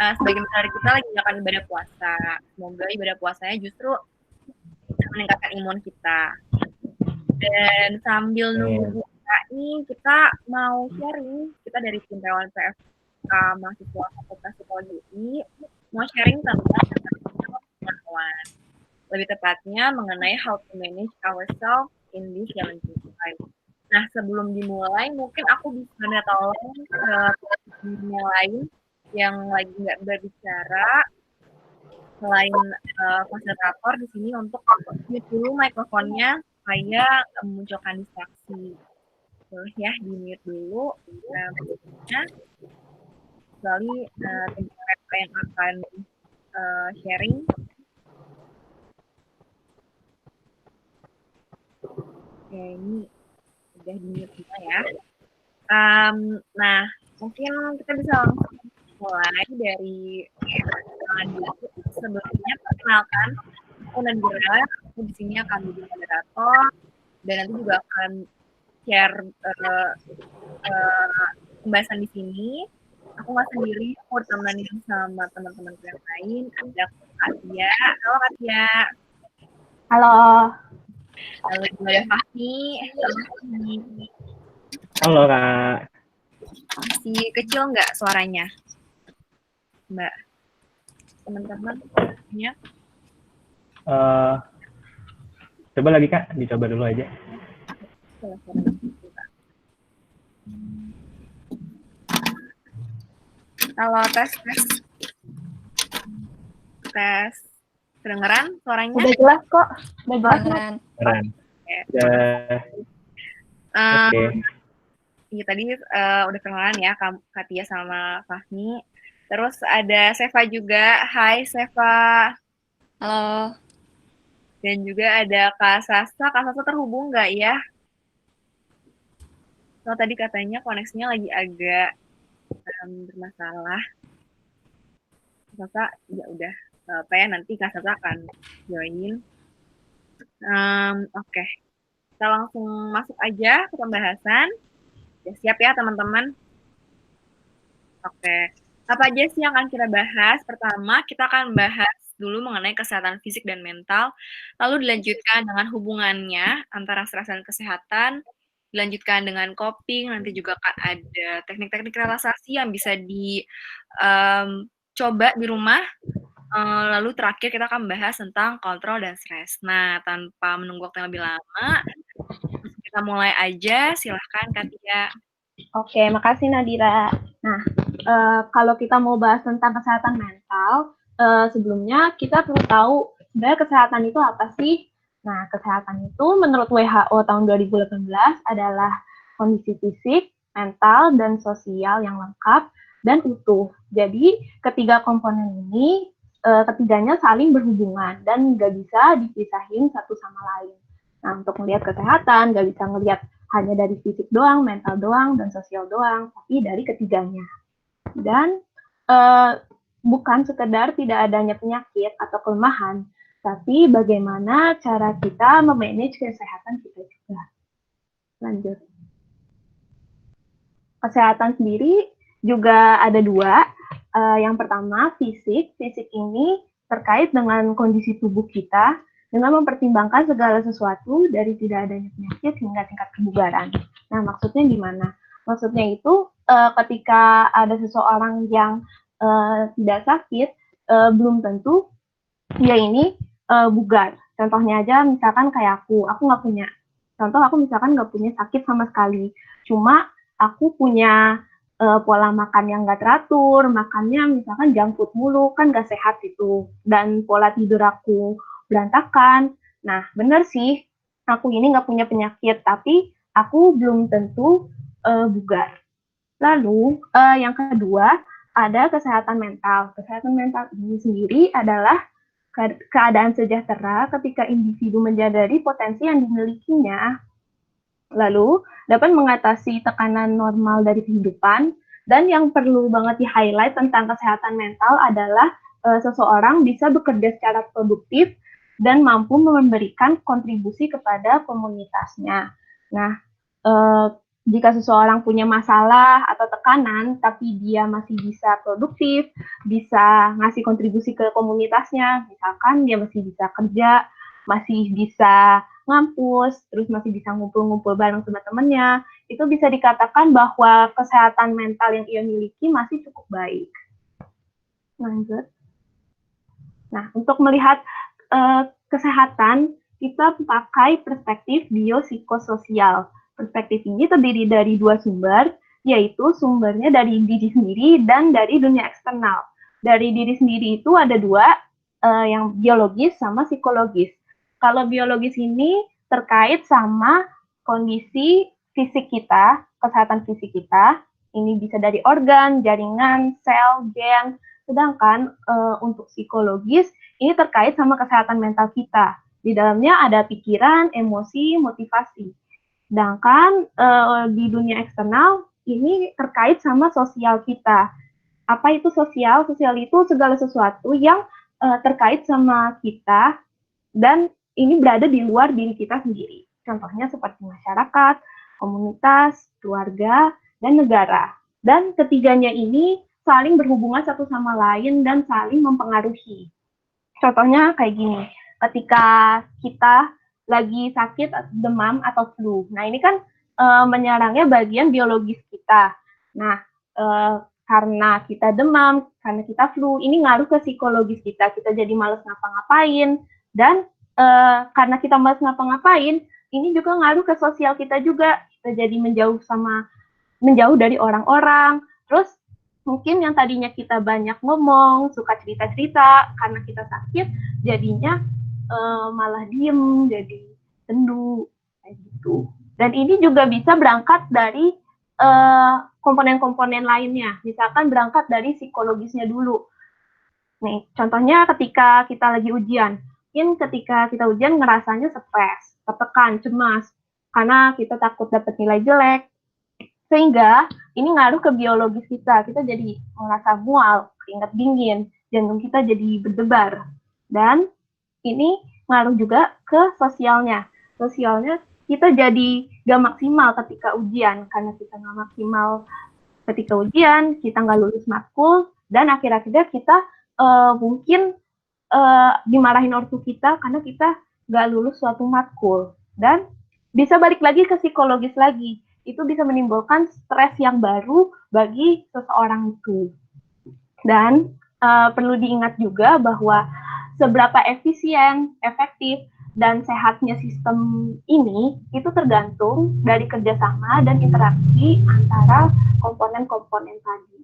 sebagian besar kita lagi akan ibadah puasa. Semoga ibadah puasanya justru bisa meningkatkan imun kita. Dan sambil nunggu buka nih, kita mau sharing. Kita dari tim Relawan PFK mahasiswa Fakultas Psikologi UI mau sharing tentang pengetahuan. Lebih tepatnya mengenai how to manage ourselves in this challenging time. Nah, sebelum dimulai, mungkin aku bisa minta tolong ke yang lain yang lagi nggak berbicara, selain fasilitator di sini untuk mute dulu mikrofonnya supaya memunculkan distraksi. Boleh ya, di-mute dulu. Kecuali tim mereka yang akan sharing. Oke, ini udah di-mute semua ya. Nah, mungkin kita bisa langsung mulai dari sebelumnya perkenalkan aku Nadira, aku di sini akan menjadi moderator dan nanti juga akan share pembahasan di sini. Aku nggak sendiri, aku ditemani sama teman-teman yang lain. Ada Kak Tia. Halo Kak Tia. Halo. Lalu juga ada Fahmi. Halo Fahmi. Halo Kak. Masih kecil nggak suaranya, Mbak? Teman-teman, ya? Coba lagi Kak, dicoba dulu aja. Halo, tes. Kedengeran suaranya? Udah jelas kok. Udah jelas. Keren. Oke. Iya, tadi udah kenalan ya Kak Tia sama Fahmi. Terus ada Seva juga. Hai Seva. Halo. Dan juga ada Kak Sasa. Kak Sasa terhubung nggak ya? So, tadi katanya koneksinya lagi agak bermasalah. Kak Sasa, ya udah. Apa ya, nanti Kak Sasa akan join. Oke. Kita langsung masuk aja ke pembahasan. Ya, siap ya teman-teman? Oke. Apa aja sih yang akan kita bahas? Pertama, kita akan bahas dulu mengenai kesehatan fisik dan mental, lalu dilanjutkan dengan hubungannya antara stres dan kesehatan, dilanjutkan dengan coping, nanti juga akan ada teknik-teknik relaksasi yang bisa dicoba di rumah, lalu terakhir kita akan bahas tentang kontrol dan stres. Nah, tanpa menunggu waktu yang lebih lama, kita mulai aja, silahkan Kak Tia. Oke, makasih Nadira. Nah, kalau kita mau bahas tentang kesehatan mental, sebelumnya kita perlu tahu sebenarnya kesehatan itu apa sih? Nah, kesehatan itu menurut WHO tahun 2018 adalah kondisi fisik, mental, dan sosial yang lengkap dan utuh. Jadi, ketiga komponen ini, ketiganya saling berhubungan dan nggak bisa dipisahin satu sama lain. Nah, untuk melihat kesehatan, nggak bisa ngelihat hanya dari fisik doang, mental doang, dan sosial doang, tapi dari ketiganya. Dan bukan sekedar tidak adanya penyakit atau kelemahan, tapi bagaimana cara kita memanage kesehatan kita juga. Lanjut. Kesehatan sendiri juga ada dua. Yang pertama, fisik. Fisik ini terkait dengan kondisi tubuh kita, dengan mempertimbangkan segala sesuatu dari tidak adanya penyakit hingga tingkat kebugaran. Nah, maksudnya gimana? Maksudnya itu ketika ada seseorang yang tidak sakit, belum tentu dia ini bugar. Contohnya aja misalkan kayak aku nggak punya. Contoh aku misalkan nggak punya sakit sama sekali. Cuma aku punya pola makan yang nggak teratur, makannya misalkan junk food mulu, kan nggak sehat itu. Dan pola tidur aku berantakan. Nah, benar sih, aku ini nggak punya penyakit, tapi aku belum tentu bugar. Lalu, yang kedua, ada kesehatan mental. Kesehatan mental ini sendiri adalah keadaan sejahtera ketika individu menyadari potensi yang dimilikinya, lalu dapat mengatasi tekanan normal dari kehidupan, dan yang perlu banget di-highlight tentang kesehatan mental adalah seseorang bisa bekerja secara produktif dan mampu memberikan kontribusi kepada komunitasnya. Nah, Jika seseorang punya masalah atau tekanan, tapi dia masih bisa produktif, bisa ngasih kontribusi ke komunitasnya, misalkan dia masih bisa kerja, masih bisa ngampus, terus masih bisa ngumpul-ngumpul bareng sama temennya, itu bisa dikatakan bahwa kesehatan mental yang ia miliki masih cukup baik. Lanjut. Nah, untuk melihat kesehatan, kita pakai perspektif biopsikososial. Perspektif ini terdiri dari dua sumber, yaitu sumbernya dari diri sendiri dan dari dunia eksternal. Dari diri sendiri itu ada dua, yang biologis sama psikologis. Kalau biologis ini terkait sama kondisi fisik kita, kesehatan fisik kita. Ini bisa dari organ, jaringan, sel, gen. Sedangkan untuk psikologis ini terkait sama kesehatan mental kita. Di dalamnya ada pikiran, emosi, motivasi. Sedangkan di dunia eksternal ini terkait sama sosial kita. Apa itu sosial? Sosial itu segala sesuatu yang terkait sama kita dan ini berada di luar diri kita sendiri. Contohnya seperti masyarakat, komunitas, keluarga, dan negara. Dan ketiganya ini saling berhubungan satu sama lain dan saling mempengaruhi. Contohnya kayak gini, ketika kita lagi sakit, demam atau flu. Nah ini kan menyerangnya bagian biologis kita. Nah karena kita demam, karena kita flu, ini ngaruh ke psikologis kita. Kita jadi malas ngapa-ngapain dan karena kita malas ngapa-ngapain, ini juga ngaruh ke sosial kita juga. Kita jadi menjauh dari orang-orang. Terus mungkin yang tadinya kita banyak ngomong, suka cerita-cerita, karena kita sakit, jadinya malah diem, jadi sendu, kayak gitu. Dan ini juga bisa berangkat dari komponen-komponen lainnya. Misalkan berangkat dari psikologisnya dulu. Nih, contohnya ketika kita lagi ujian. Mungkin ketika kita ujian ngerasanya stres, tertekan, cemas, karena kita takut dapat nilai jelek. Sehingga ini ngaruh ke biologis kita. Kita jadi merasa mual, keringat dingin, jantung kita jadi berdebar. Dan ini ngaruh juga ke sosialnya. Sosialnya kita jadi gak maksimal ketika ujian. Karena kita gak maksimal ketika ujian, kita gak lulus matkul, dan akhir-akhirnya kita mungkin dimarahin ortu kita karena kita gak lulus suatu matkul. Dan bisa balik lagi ke psikologis lagi. Itu bisa menimbulkan stres yang baru bagi seseorang itu. Dan perlu diingat juga bahwa seberapa efisien, efektif, dan sehatnya sistem ini itu tergantung dari kerjasama dan interaksi antara komponen-komponen tadi.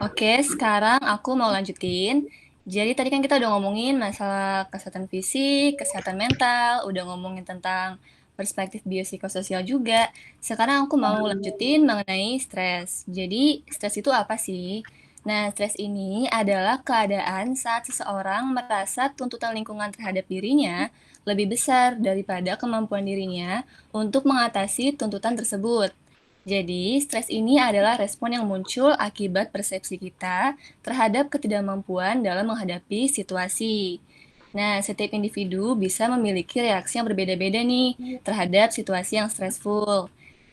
Oke, sekarang aku mau lanjutin. Jadi tadi kan kita udah ngomongin masalah kesehatan fisik, kesehatan mental, udah ngomongin tentang perspektif biopsikososial juga. Sekarang aku mau lanjutin mengenai stres. Jadi stres itu apa sih? Nah, stres ini adalah keadaan saat seseorang merasa tuntutan lingkungan terhadap dirinya lebih besar daripada kemampuan dirinya untuk mengatasi tuntutan tersebut. Jadi, stres ini adalah respon yang muncul akibat persepsi kita terhadap ketidakmampuan dalam menghadapi situasi. Nah, setiap individu bisa memiliki reaksi yang berbeda-beda nih terhadap situasi yang stressful.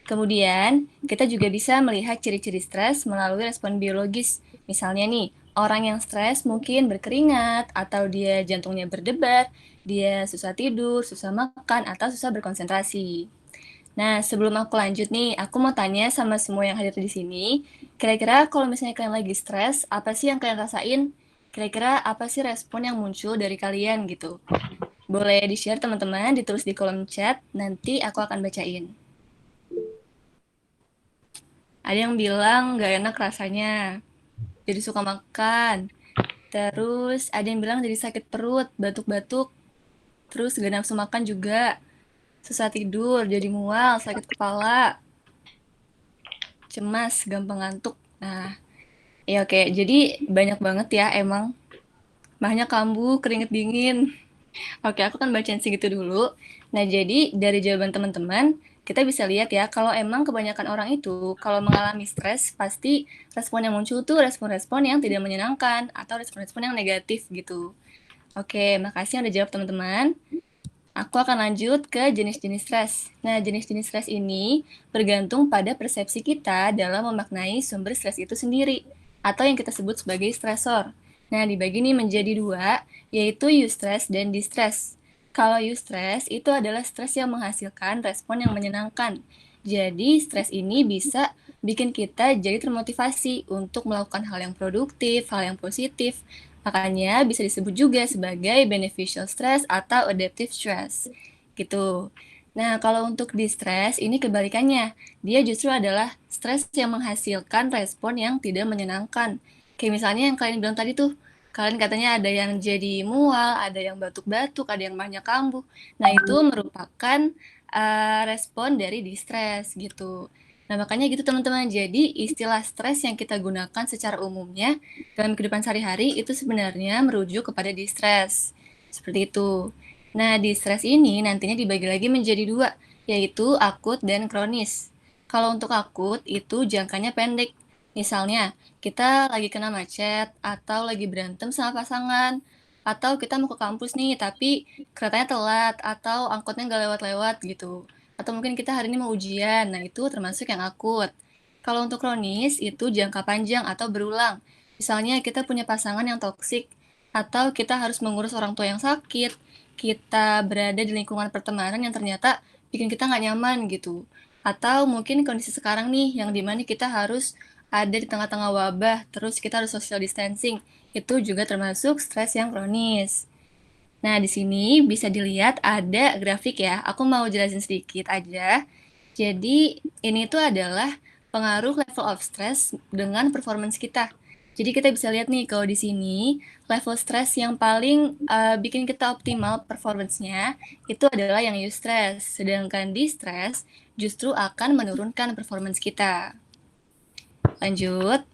Kemudian, kita juga bisa melihat ciri-ciri stres melalui respon biologis. Misalnya nih, orang yang stres mungkin berkeringat, atau dia jantungnya berdebar, dia susah tidur, susah makan, atau susah berkonsentrasi. Nah, sebelum aku lanjut nih, aku mau tanya sama semua yang hadir di sini, kira-kira kalau misalnya kalian lagi stres, apa sih yang kalian rasain? Kira-kira apa sih respon yang muncul dari kalian gitu? Boleh di-share teman-teman, ditulis di kolom chat, nanti aku akan bacain. Ada yang bilang gak enak rasanya, jadi suka makan. Terus ada yang bilang jadi sakit perut, batuk-batuk. Terus gak nafsu makan juga. Susah tidur, jadi mual, sakit kepala, cemas, gampang ngantuk. Nah, ya oke. Jadi banyak banget ya emang. Banyak kambuh, keringet dingin. Oke, aku kan bacain segitu dulu. Nah, jadi dari jawaban teman-teman, kita bisa lihat ya, kalau emang kebanyakan orang itu, kalau mengalami stres, pasti respon yang muncul tuh respon-respon yang tidak menyenangkan, atau respon-respon yang negatif gitu. Oke, makasih yang udah jawab teman-teman. Aku akan lanjut ke jenis-jenis stres. Nah, jenis-jenis stres ini bergantung pada persepsi kita dalam memaknai sumber stres itu sendiri, atau yang kita sebut sebagai stresor. Nah, dibagi nih menjadi dua, yaitu eustress dan distress. Kalau eustress itu adalah stres yang menghasilkan respon yang menyenangkan. Jadi, stres ini bisa bikin kita jadi termotivasi untuk melakukan hal yang produktif, hal yang positif, makanya bisa disebut juga sebagai beneficial stress atau adaptive stress. Gitu. Nah, kalau untuk distress ini kebalikannya. Dia justru adalah stres yang menghasilkan respon yang tidak menyenangkan. Kayak misalnya yang kalian bilang tadi tuh, kalian katanya ada yang jadi mual, ada yang batuk-batuk, ada yang banyak kambuh. Nah, itu merupakan respon dari distress gitu. Nah, makanya gitu teman-teman. Jadi, istilah stres yang kita gunakan secara umumnya dalam kehidupan sehari-hari itu sebenarnya merujuk kepada distress. Seperti itu. Nah, distress ini nantinya dibagi lagi menjadi dua, yaitu akut dan kronis. Kalau untuk akut itu jangkanya pendek. Misalnya, kita lagi kena macet, atau lagi berantem sama pasangan, atau kita mau ke kampus nih, tapi keretanya telat, atau angkotnya nggak lewat-lewat gitu. Atau mungkin kita hari ini mau ujian, nah itu termasuk yang akut. Kalau untuk kronis, itu jangka panjang atau berulang. Misalnya kita punya pasangan yang toksik, atau kita harus mengurus orang tua yang sakit, kita berada di lingkungan pertemanan yang ternyata bikin kita nggak nyaman gitu. Atau mungkin kondisi sekarang nih, yang dimana kita harus ada di tengah-tengah wabah, terus kita harus social distancing. Itu juga termasuk stres yang kronis. Nah, di sini bisa dilihat ada grafik ya. Aku mau jelasin sedikit aja. Jadi, ini tuh adalah pengaruh level of stress dengan performance kita. Jadi kita bisa lihat nih kalau di sini level stress yang paling bikin kita optimal performance-nya itu adalah yang eustress. Sedangkan distress justru akan menurunkan performance kita. Lanjut.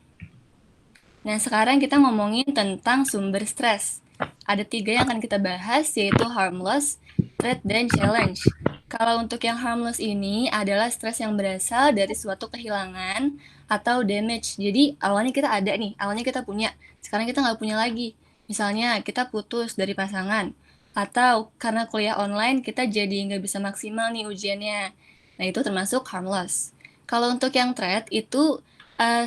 Nah, sekarang kita ngomongin tentang sumber stres. Ada 3 yang akan kita bahas, yaitu harmless, threat, dan challenge. Kalau untuk yang harmless ini adalah stres yang berasal dari suatu kehilangan atau damage. Jadi awalnya kita ada nih, awalnya kita punya, sekarang kita nggak punya lagi. Misalnya kita putus dari pasangan, atau karena kuliah online kita jadi nggak bisa maksimal nih ujiannya. Nah itu termasuk harmless. Kalau untuk yang threat itu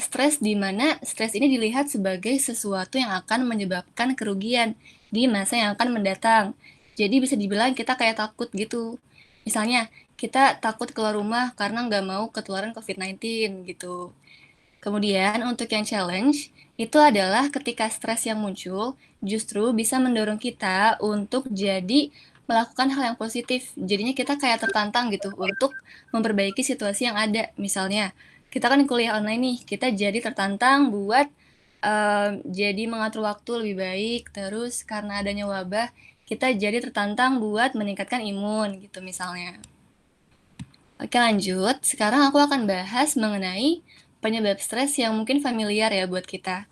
stres di mana stres ini dilihat sebagai sesuatu yang akan menyebabkan kerugian di masa yang akan mendatang. Jadi bisa dibilang kita kayak takut gitu. Misalnya, kita takut keluar rumah karena nggak mau ketularan COVID-19 gitu. Kemudian untuk yang challenge, itu adalah ketika stres yang muncul justru bisa mendorong kita untuk jadi melakukan hal yang positif. Jadinya kita kayak tertantang gitu untuk memperbaiki situasi yang ada. Misalnya, kita kan kuliah online nih, kita jadi tertantang buat jadi mengatur waktu lebih baik. Terus karena adanya wabah, kita jadi tertantang buat meningkatkan imun gitu misalnya. Oke lanjut, sekarang aku akan bahas mengenai penyebab stres yang mungkin familiar ya buat kita.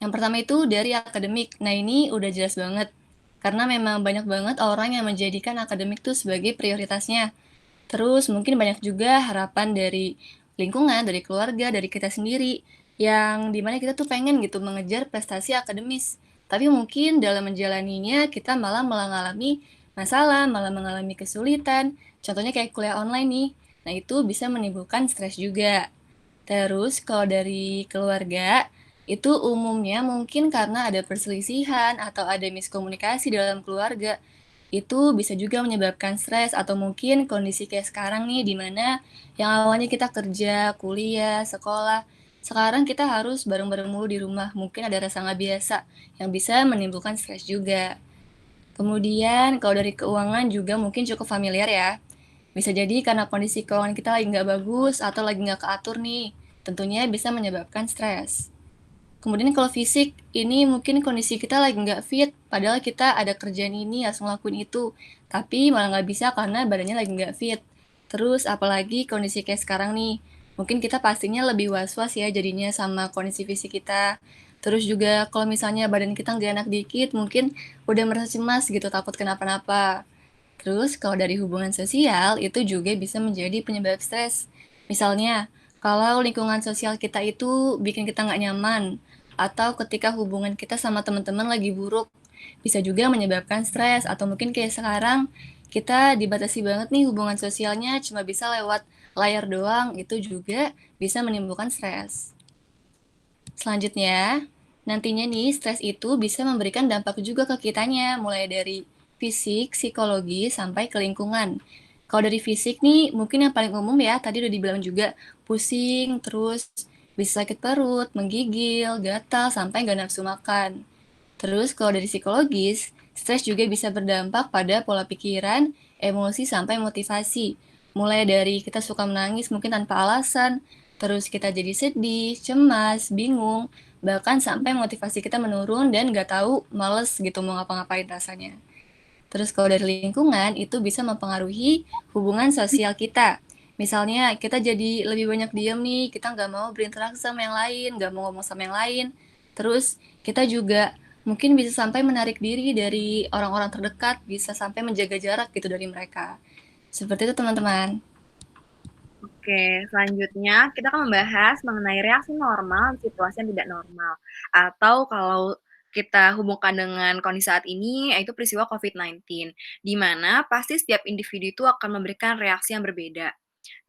Yang pertama itu dari akademik. Nah ini udah jelas banget. Karena memang banyak banget orang yang menjadikan akademik tuh sebagai prioritasnya. Terus mungkin banyak juga harapan dari lingkungan, dari keluarga, dari kita sendiri. Yang dimana kita tuh pengen gitu mengejar prestasi akademis. Tapi mungkin dalam menjalaninya kita malah mengalami masalah, malah mengalami kesulitan. Contohnya kayak kuliah online nih. Nah itu bisa menimbulkan stres juga. Terus kalau dari keluarga, itu umumnya mungkin karena ada perselisihan atau ada miskomunikasi dalam keluarga. Itu bisa juga menyebabkan stres atau mungkin kondisi kayak sekarang nih di mana yang awalnya kita kerja, kuliah, sekolah, sekarang kita harus bareng-bareng mulu di rumah. Mungkin ada rasa nggak biasa yang bisa menimbulkan stres juga. Kemudian kalau dari keuangan juga mungkin cukup familiar ya. Bisa jadi karena kondisi keuangan kita lagi nggak bagus atau lagi nggak keatur nih. Tentunya bisa menyebabkan stres. Kemudian kalau fisik, ini mungkin kondisi kita lagi nggak fit, padahal kita ada kerjaan ini, harus ngelakuin itu. Tapi malah nggak bisa karena badannya lagi nggak fit. Terus apalagi kondisi kayak sekarang nih, mungkin kita pastinya lebih was-was ya jadinya sama kondisi fisik kita. Terus juga kalau misalnya badan kita nggak enak dikit, mungkin udah merasa cemas gitu, takut kenapa-napa. Terus kalau dari hubungan sosial, itu juga bisa menjadi penyebab stres. Misalnya, kalau lingkungan sosial kita itu bikin kita nggak nyaman, atau ketika hubungan kita sama teman-teman lagi buruk. bisa juga menyebabkan stres, atau mungkin kayak sekarang kita dibatasi banget nih hubungan sosialnya cuma bisa lewat layar doang, itu juga bisa menimbulkan stres. Selanjutnya, nantinya nih stres itu bisa memberikan dampak juga ke kitanya, mulai dari fisik, psikologi, sampai ke lingkungan. Kalau dari fisik nih, mungkin yang paling umum ya, tadi udah dibilang juga, pusing, terus bisa sakit perut, menggigil, gatal, sampai nggak nafsu makan. Terus kalau dari psikologis, stres juga bisa berdampak pada pola pikiran, emosi, sampai motivasi. Mulai dari kita suka menangis mungkin tanpa alasan, terus kita jadi sedih, cemas, bingung, bahkan sampai motivasi kita menurun dan nggak tahu, males gitu mau ngapa-ngapain rasanya. Terus kalau dari lingkungan, itu bisa mempengaruhi hubungan sosial kita. Misalnya kita jadi lebih banyak diam nih, kita nggak mau berinteraksi sama yang lain, nggak mau ngomong sama yang lain. Terus kita juga mungkin bisa sampai menarik diri dari orang-orang terdekat, bisa sampai menjaga jarak gitu dari mereka. Seperti itu teman-teman. Oke, selanjutnya kita akan membahas mengenai reaksi normal di situasi yang tidak normal. Atau kalau kita hubungkan dengan kondisi saat ini, yaitu peristiwa COVID-19, di mana pasti setiap individu itu akan memberikan reaksi yang berbeda.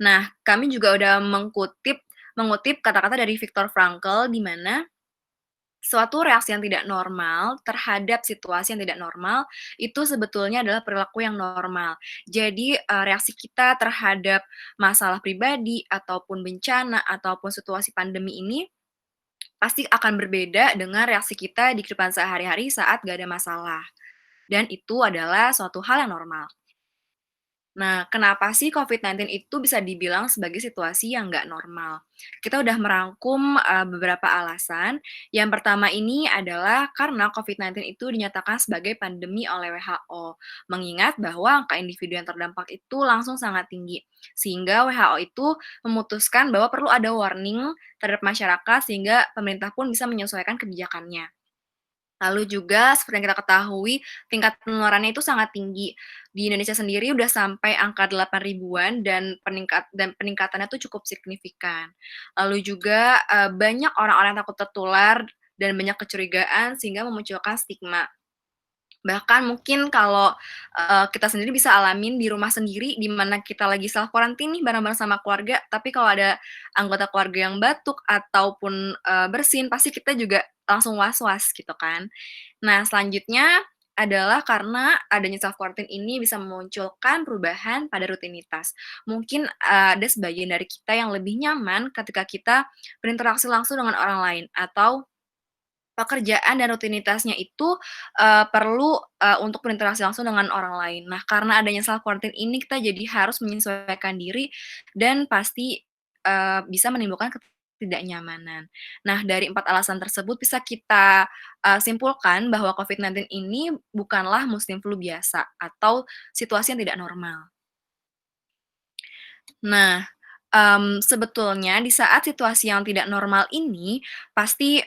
Nah, kami juga udah mengutip kata-kata dari Viktor Frankl, di mana suatu reaksi yang tidak normal terhadap situasi yang tidak normal, itu sebetulnya adalah perilaku yang normal. Jadi, reaksi kita terhadap masalah pribadi, ataupun bencana, ataupun situasi pandemi ini, pasti akan berbeda dengan reaksi kita di kehidupan sehari-hari saat gak ada masalah. Dan itu adalah suatu hal yang normal. Nah, kenapa sih COVID-19 itu bisa dibilang sebagai situasi yang nggak normal? Kita udah merangkum beberapa alasan. Yang pertama ini adalah karena COVID-19 itu dinyatakan sebagai pandemi oleh WHO. Mengingat bahwa angka individu yang terdampak itu langsung sangat tinggi. Sehingga WHO itu memutuskan bahwa perlu ada warning terhadap masyarakat sehingga pemerintah pun bisa menyesuaikan kebijakannya. Lalu juga seperti yang kita ketahui, tingkat penularannya itu sangat tinggi. Di Indonesia sendiri udah sampai angka 8 ribuan dan peningkatannya tuh cukup signifikan. Lalu juga, banyak orang-orang yang takut tertular dan banyak kecurigaan sehingga memunculkan stigma. Bahkan mungkin kalau, kita sendiri bisa alamin di rumah sendiri, di mana kita lagi self quarantine nih bareng-bareng sama keluarga, tapi kalau ada anggota keluarga yang batuk ataupun, bersin, pasti kita juga langsung was-was gitu kan. Nah, selanjutnya adalah karena adanya self quarantine ini bisa memunculkan perubahan pada rutinitas. Mungkin, ada sebagian dari kita yang lebih nyaman ketika kita berinteraksi langsung dengan orang lain atau pekerjaan dan rutinitasnya itu, perlu, untuk berinteraksi langsung dengan orang lain. Nah, karena adanya self quarantine ini kita jadi harus menyesuaikan diri dan pasti, bisa menimbulkan ketidaknyamanan. Nah, dari 4 alasan tersebut bisa kita, simpulkan bahwa COVID-19 ini bukanlah musim flu biasa atau situasi yang tidak normal. Nah, sebetulnya di saat situasi yang tidak normal ini pasti,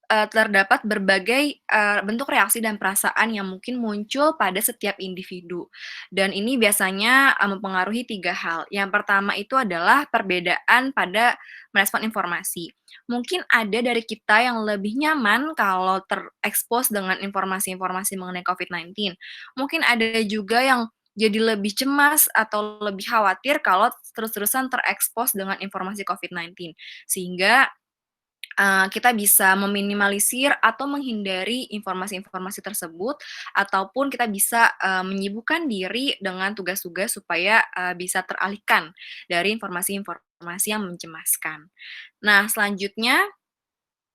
terdapat berbagai, bentuk reaksi dan perasaan yang mungkin muncul pada setiap individu. Dan ini biasanya, mempengaruhi 3 hal. Yang pertama itu adalah perbedaan pada merespon informasi. Mungkin ada dari kita yang lebih nyaman kalau terekspos dengan informasi-informasi mengenai COVID-19. Mungkin ada juga yang jadi lebih cemas atau lebih khawatir kalau terus-terusan terekspos dengan informasi COVID-19. Sehingga kita bisa meminimalisir atau menghindari informasi-informasi tersebut, ataupun kita bisa, menyibukkan diri dengan tugas-tugas supaya, bisa teralihkan dari informasi-informasi yang mencemaskan. Nah, selanjutnya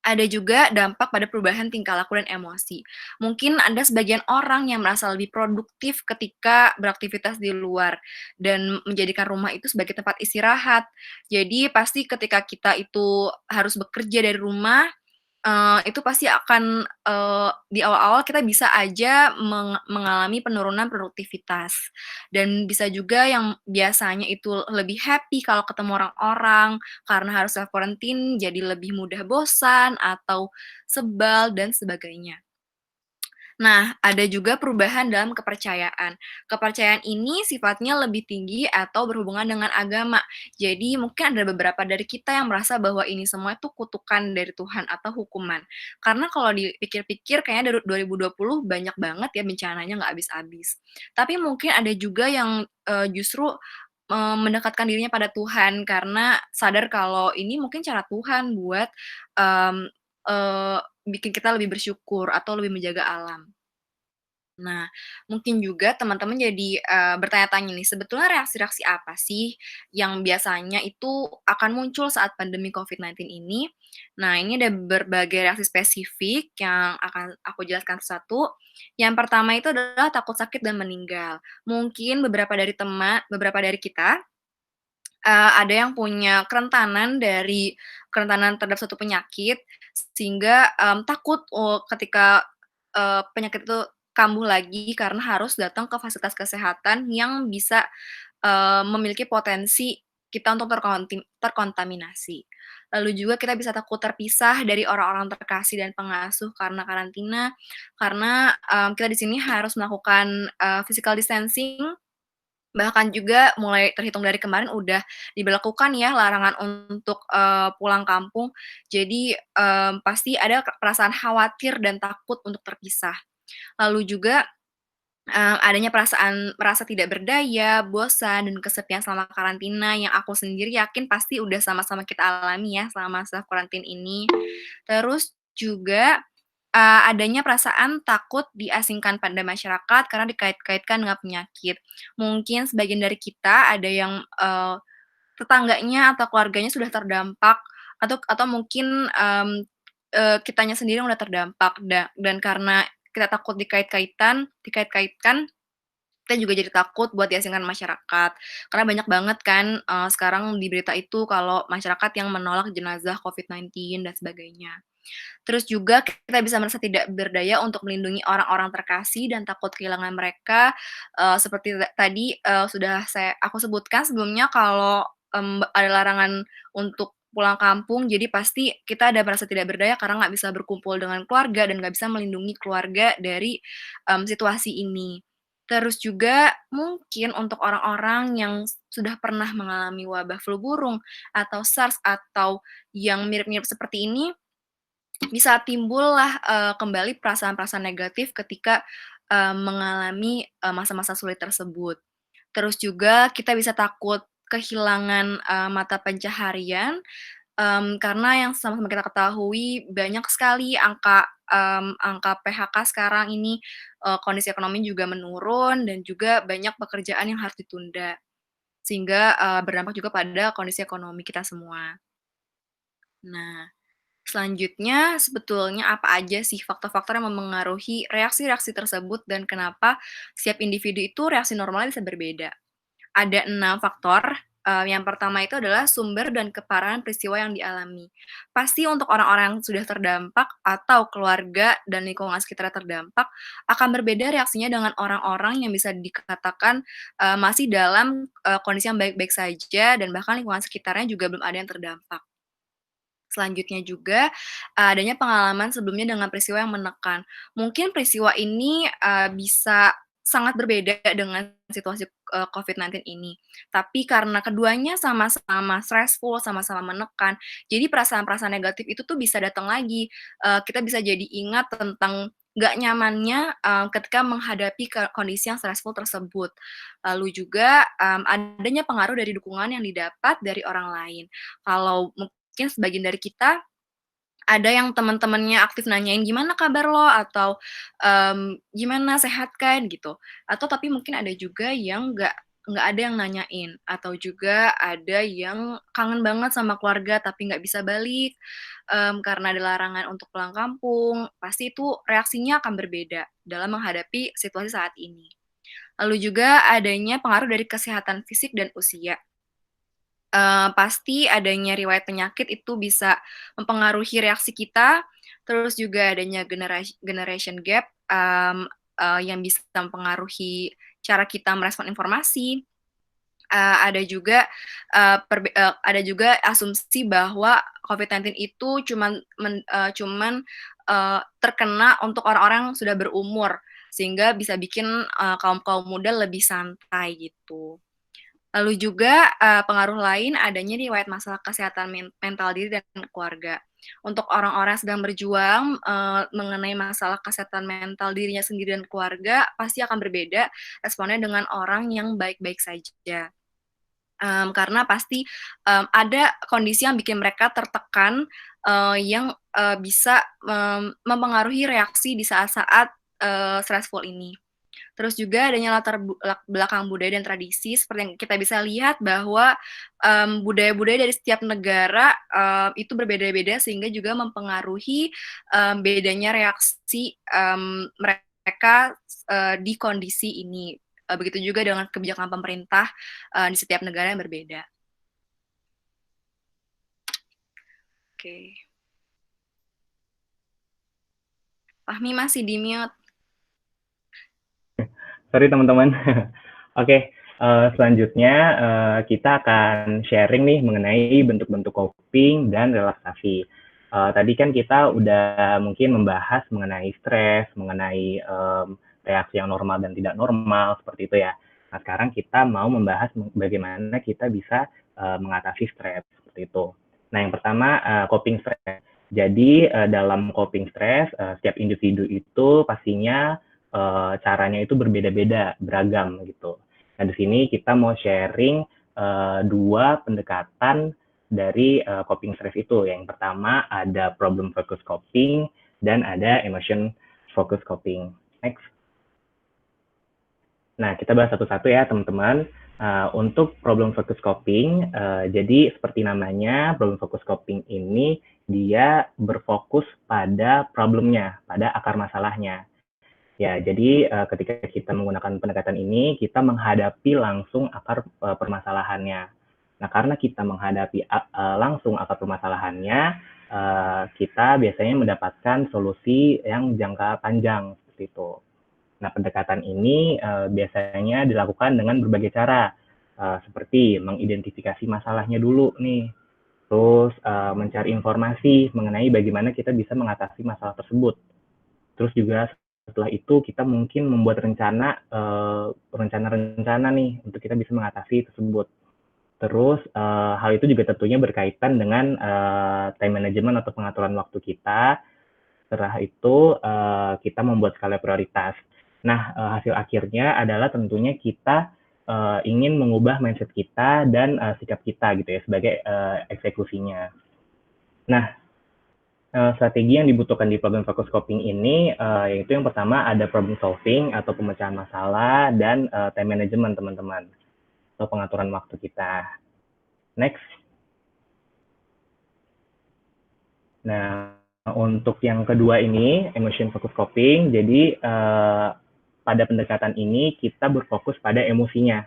ada juga dampak pada perubahan tingkah laku dan emosi. Mungkin ada sebagian orang yang merasa lebih produktif ketika beraktivitas di luar dan menjadikan rumah itu sebagai tempat istirahat. Jadi pasti ketika kita itu harus bekerja dari rumah, itu pasti akan, di awal-awal kita bisa aja mengalami penurunan produktivitas. Dan bisa juga yang biasanya itu lebih happy kalau ketemu orang-orang, karena harus self quarantine jadi lebih mudah bosan atau sebal dan sebagainya. Nah, ada juga perubahan dalam kepercayaan. Kepercayaan ini sifatnya lebih tinggi atau berhubungan dengan agama. Jadi mungkin ada beberapa dari kita yang merasa bahwa ini semua itu kutukan dari Tuhan atau hukuman. Karena kalau dipikir-pikir kayaknya dari 2020 banyak banget ya bencananya nggak habis-habis. Tapi mungkin ada juga yang justru mendekatkan dirinya pada Tuhan karena sadar kalau ini mungkin cara Tuhan buat um, bikin kita lebih bersyukur atau lebih menjaga alam. Nah, mungkin juga teman-teman jadi, bertanya-tanya nih, sebetulnya reaksi-reaksi apa sih yang biasanya itu akan muncul saat pandemi COVID-19 ini? Nah, ini ada berbagai reaksi spesifik yang akan aku jelaskan satu. Yang pertama itu adalah takut sakit dan meninggal. Mungkin beberapa dari kita, ada yang punya kerentanan terhadap suatu penyakit, sehingga, takut, ketika, penyakit itu kambuh lagi karena harus datang ke fasilitas kesehatan yang bisa, memiliki potensi kita untuk terkontaminasi. Lalu juga kita bisa takut terpisah dari orang-orang terkasih dan pengasuh karena karantina, karena, kita di sini harus melakukan, physical distancing. Bahkan juga mulai terhitung dari kemarin udah diberlakukan ya larangan untuk, pulang kampung. Jadi, pasti ada perasaan khawatir dan takut untuk terpisah. Lalu juga, adanya perasaan merasa tidak berdaya, bosan, dan kesepian selama karantina yang aku sendiri yakin pasti udah sama-sama kita alami ya selama masa karantin ini. Terus juga, adanya perasaan takut diasingkan pada masyarakat karena dikait-kaitkan dengan penyakit. Mungkin sebagian dari kita ada yang, tetangganya atau keluarganya sudah terdampak atau mungkin, kitanya sendiri yang udah terdampak dan karena kita takut dikait-kaitkan, kita juga jadi takut buat diasingkan masyarakat. Karena banyak banget kan, sekarang di berita itu kalau masyarakat yang menolak jenazah COVID-19 dan sebagainya. Terus juga kita bisa merasa tidak berdaya untuk melindungi orang-orang terkasih dan takut kehilangan mereka, seperti tadi, sudah aku sebutkan sebelumnya kalau, ada larangan untuk pulang kampung, jadi pasti kita ada merasa tidak berdaya karena nggak bisa berkumpul dengan keluarga dan nggak bisa melindungi keluarga dari, situasi ini. Terus juga mungkin untuk orang-orang yang sudah pernah mengalami wabah flu burung atau SARS atau yang mirip-mirip seperti ini, bisa timbullah, kembali perasaan-perasaan negatif ketika, mengalami, masa-masa sulit tersebut. Terus juga kita bisa takut kehilangan, mata pencaharian, karena yang sama-sama kita ketahui banyak sekali angka PHK sekarang ini, kondisi ekonomi juga menurun dan juga banyak pekerjaan yang harus ditunda, sehingga, berdampak juga pada kondisi ekonomi kita semua. Nah, selanjutnya, sebetulnya apa aja sih faktor-faktor yang memengaruhi reaksi-reaksi tersebut dan kenapa setiap individu itu reaksi normalnya bisa berbeda? Ada 6 faktor, yang pertama itu adalah sumber dan keparahan peristiwa yang dialami. Pasti untuk orang-orang yang sudah terdampak atau keluarga dan lingkungan sekitar terdampak, akan berbeda reaksinya dengan orang-orang yang bisa dikatakan, masih dalam, kondisi yang baik-baik saja dan bahkan lingkungan sekitarnya juga belum ada yang terdampak. Selanjutnya juga, adanya pengalaman sebelumnya dengan peristiwa yang menekan. Mungkin peristiwa ini, bisa sangat berbeda dengan situasi, COVID-19 ini. Tapi karena keduanya sama-sama stressful, sama-sama menekan, jadi perasaan-perasaan negatif itu tuh bisa datang lagi. Kita bisa jadi ingat tentang nggak nyamannya, ketika menghadapi kondisi yang stressful tersebut. Lalu juga, adanya pengaruh dari dukungan yang didapat dari orang lain. Kalau mungkin sebagian dari kita, ada yang teman-temannya aktif nanyain, "Gimana kabar lo?" Atau, "Gimana, sehat kan?" Gitu. Atau tapi mungkin ada juga yang nggak ada yang nanyain, atau juga ada yang kangen banget sama keluarga tapi nggak bisa balik, karena ada larangan untuk pulang kampung. Pasti itu reaksinya akan berbeda dalam menghadapi situasi saat ini. Lalu juga adanya pengaruh dari kesehatan fisik dan usia. Pasti adanya riwayat penyakit itu bisa mempengaruhi reaksi kita, terus juga adanya generation gap, yang bisa mempengaruhi cara kita merespon informasi. Ada juga asumsi bahwa COVID-19 itu cuman terkena untuk orang-orang yang sudah berumur, sehingga bisa bikin kaum-kaum muda lebih santai gitu. Lalu juga pengaruh lain adanya riwayat masalah kesehatan mental diri dan keluarga. Untuk orang-orang yang sedang berjuang mengenai masalah kesehatan mental dirinya sendiri dan keluarga, pasti akan berbeda responnya dengan orang yang baik-baik saja. Karena pasti ada kondisi yang bikin mereka tertekan yang bisa mempengaruhi reaksi di saat-saat stressful ini. Terus juga adanya latar belakang budaya dan tradisi, seperti yang kita bisa lihat bahwa budaya-budaya dari setiap negara itu berbeda-beda, sehingga juga mempengaruhi bedanya reaksi mereka di kondisi ini. Begitu juga dengan kebijakan pemerintah di setiap negara yang berbeda. Oke. Fahmi masih di mute. Sorry teman-teman. Oke, selanjutnya kita akan sharing nih mengenai bentuk-bentuk coping dan relaksasi. Tadi kan kita udah mungkin membahas mengenai stres, mengenai reaksi yang normal dan tidak normal, seperti itu ya. Nah, sekarang kita mau membahas bagaimana kita bisa mengatasi stres, seperti itu. Nah, yang pertama, coping stres. Jadi, dalam coping stres, setiap individu itu pastinya caranya itu berbeda-beda, beragam gitu. Nah, di sini kita mau sharing dua pendekatan dari coping stress itu. Yang pertama ada problem focus coping dan ada emotion focus coping. Next. Nah, kita bahas satu-satu ya, teman-teman. Untuk problem focus coping, jadi seperti namanya, problem focus coping ini dia berfokus pada problemnya, pada akar masalahnya. Ya, jadi ketika kita menggunakan pendekatan ini, kita menghadapi langsung akar permasalahannya. Nah, karena kita menghadapi langsung akar permasalahannya, kita biasanya mendapatkan solusi yang jangka panjang, seperti itu. Nah, pendekatan ini biasanya dilakukan dengan berbagai cara, seperti mengidentifikasi masalahnya dulu nih, terus mencari informasi mengenai bagaimana kita bisa mengatasi masalah tersebut. Terus juga setelah itu kita mungkin membuat rencana nih untuk kita bisa mengatasi tersebut. Terus hal itu juga tentunya berkaitan dengan time management atau pengaturan waktu kita. Setelah itu kita membuat skala prioritas. Nah, hasil akhirnya adalah tentunya kita ingin mengubah mindset kita dan sikap kita gitu ya sebagai eksekusinya. Nah, strategi yang dibutuhkan di problem focus coping ini yaitu yang pertama ada problem solving atau pemecahan masalah dan time management teman-teman atau pengaturan waktu kita. Next. Nah, untuk yang kedua ini emotion focus coping, jadi pada pendekatan ini kita berfokus pada emosinya.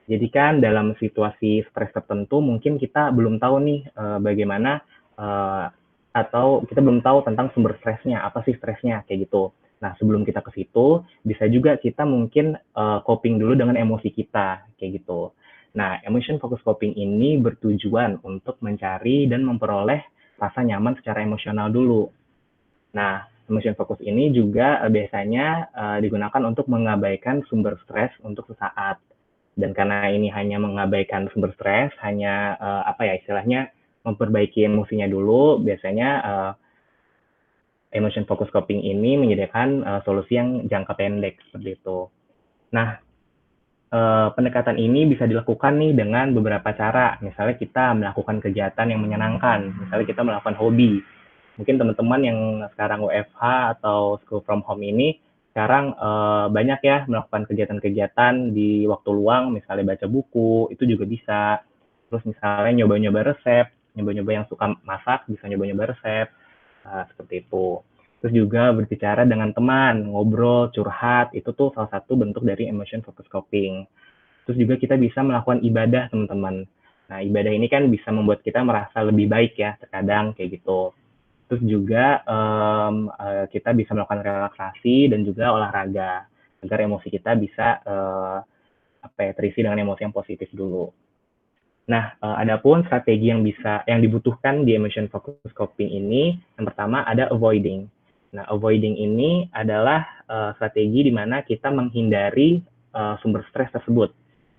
Jadi kan dalam situasi stres tertentu mungkin kita belum tahu nih bagaimana atau kita belum tahu tentang sumber stresnya, apa sih stresnya, kayak gitu. Nah, sebelum kita ke situ, bisa juga kita mungkin coping dulu dengan emosi kita, kayak gitu. Nah, emotion focus coping ini bertujuan untuk mencari dan memperoleh rasa nyaman secara emosional dulu. Nah, emotion focus ini juga biasanya digunakan untuk mengabaikan sumber stres untuk sesaat. Dan karena ini hanya mengabaikan sumber stres, hanya istilahnya memperbaiki emosinya dulu, biasanya emotion focus coping ini menyediakan solusi yang jangka pendek seperti itu. Nah, pendekatan ini bisa dilakukan nih dengan beberapa cara. Misalnya kita melakukan kegiatan yang menyenangkan, misalnya kita melakukan hobi. Mungkin teman-teman yang sekarang WFH atau school from home ini sekarang banyak ya melakukan kegiatan-kegiatan di waktu luang, misalnya baca buku, itu juga bisa. Terus misalnya nyoba-nyoba resep, nyoba-nyoba yang suka masak, bisa nyoba-nyoba resep, seperti itu. Terus juga berbicara dengan teman, ngobrol, curhat, itu tuh salah satu bentuk dari emotion focus coping. Terus juga kita bisa melakukan ibadah, teman-teman. Nah, ibadah ini kan bisa membuat kita merasa lebih baik ya, terkadang kayak gitu. Terus juga kita bisa melakukan relaksasi dan juga olahraga, agar emosi kita bisa terisi dengan emosi yang positif dulu. Nah, adapun strategi yang dibutuhkan di emotion focus coping ini, yang pertama ada avoiding. Nah, avoiding ini adalah strategi di mana kita menghindari sumber stres tersebut.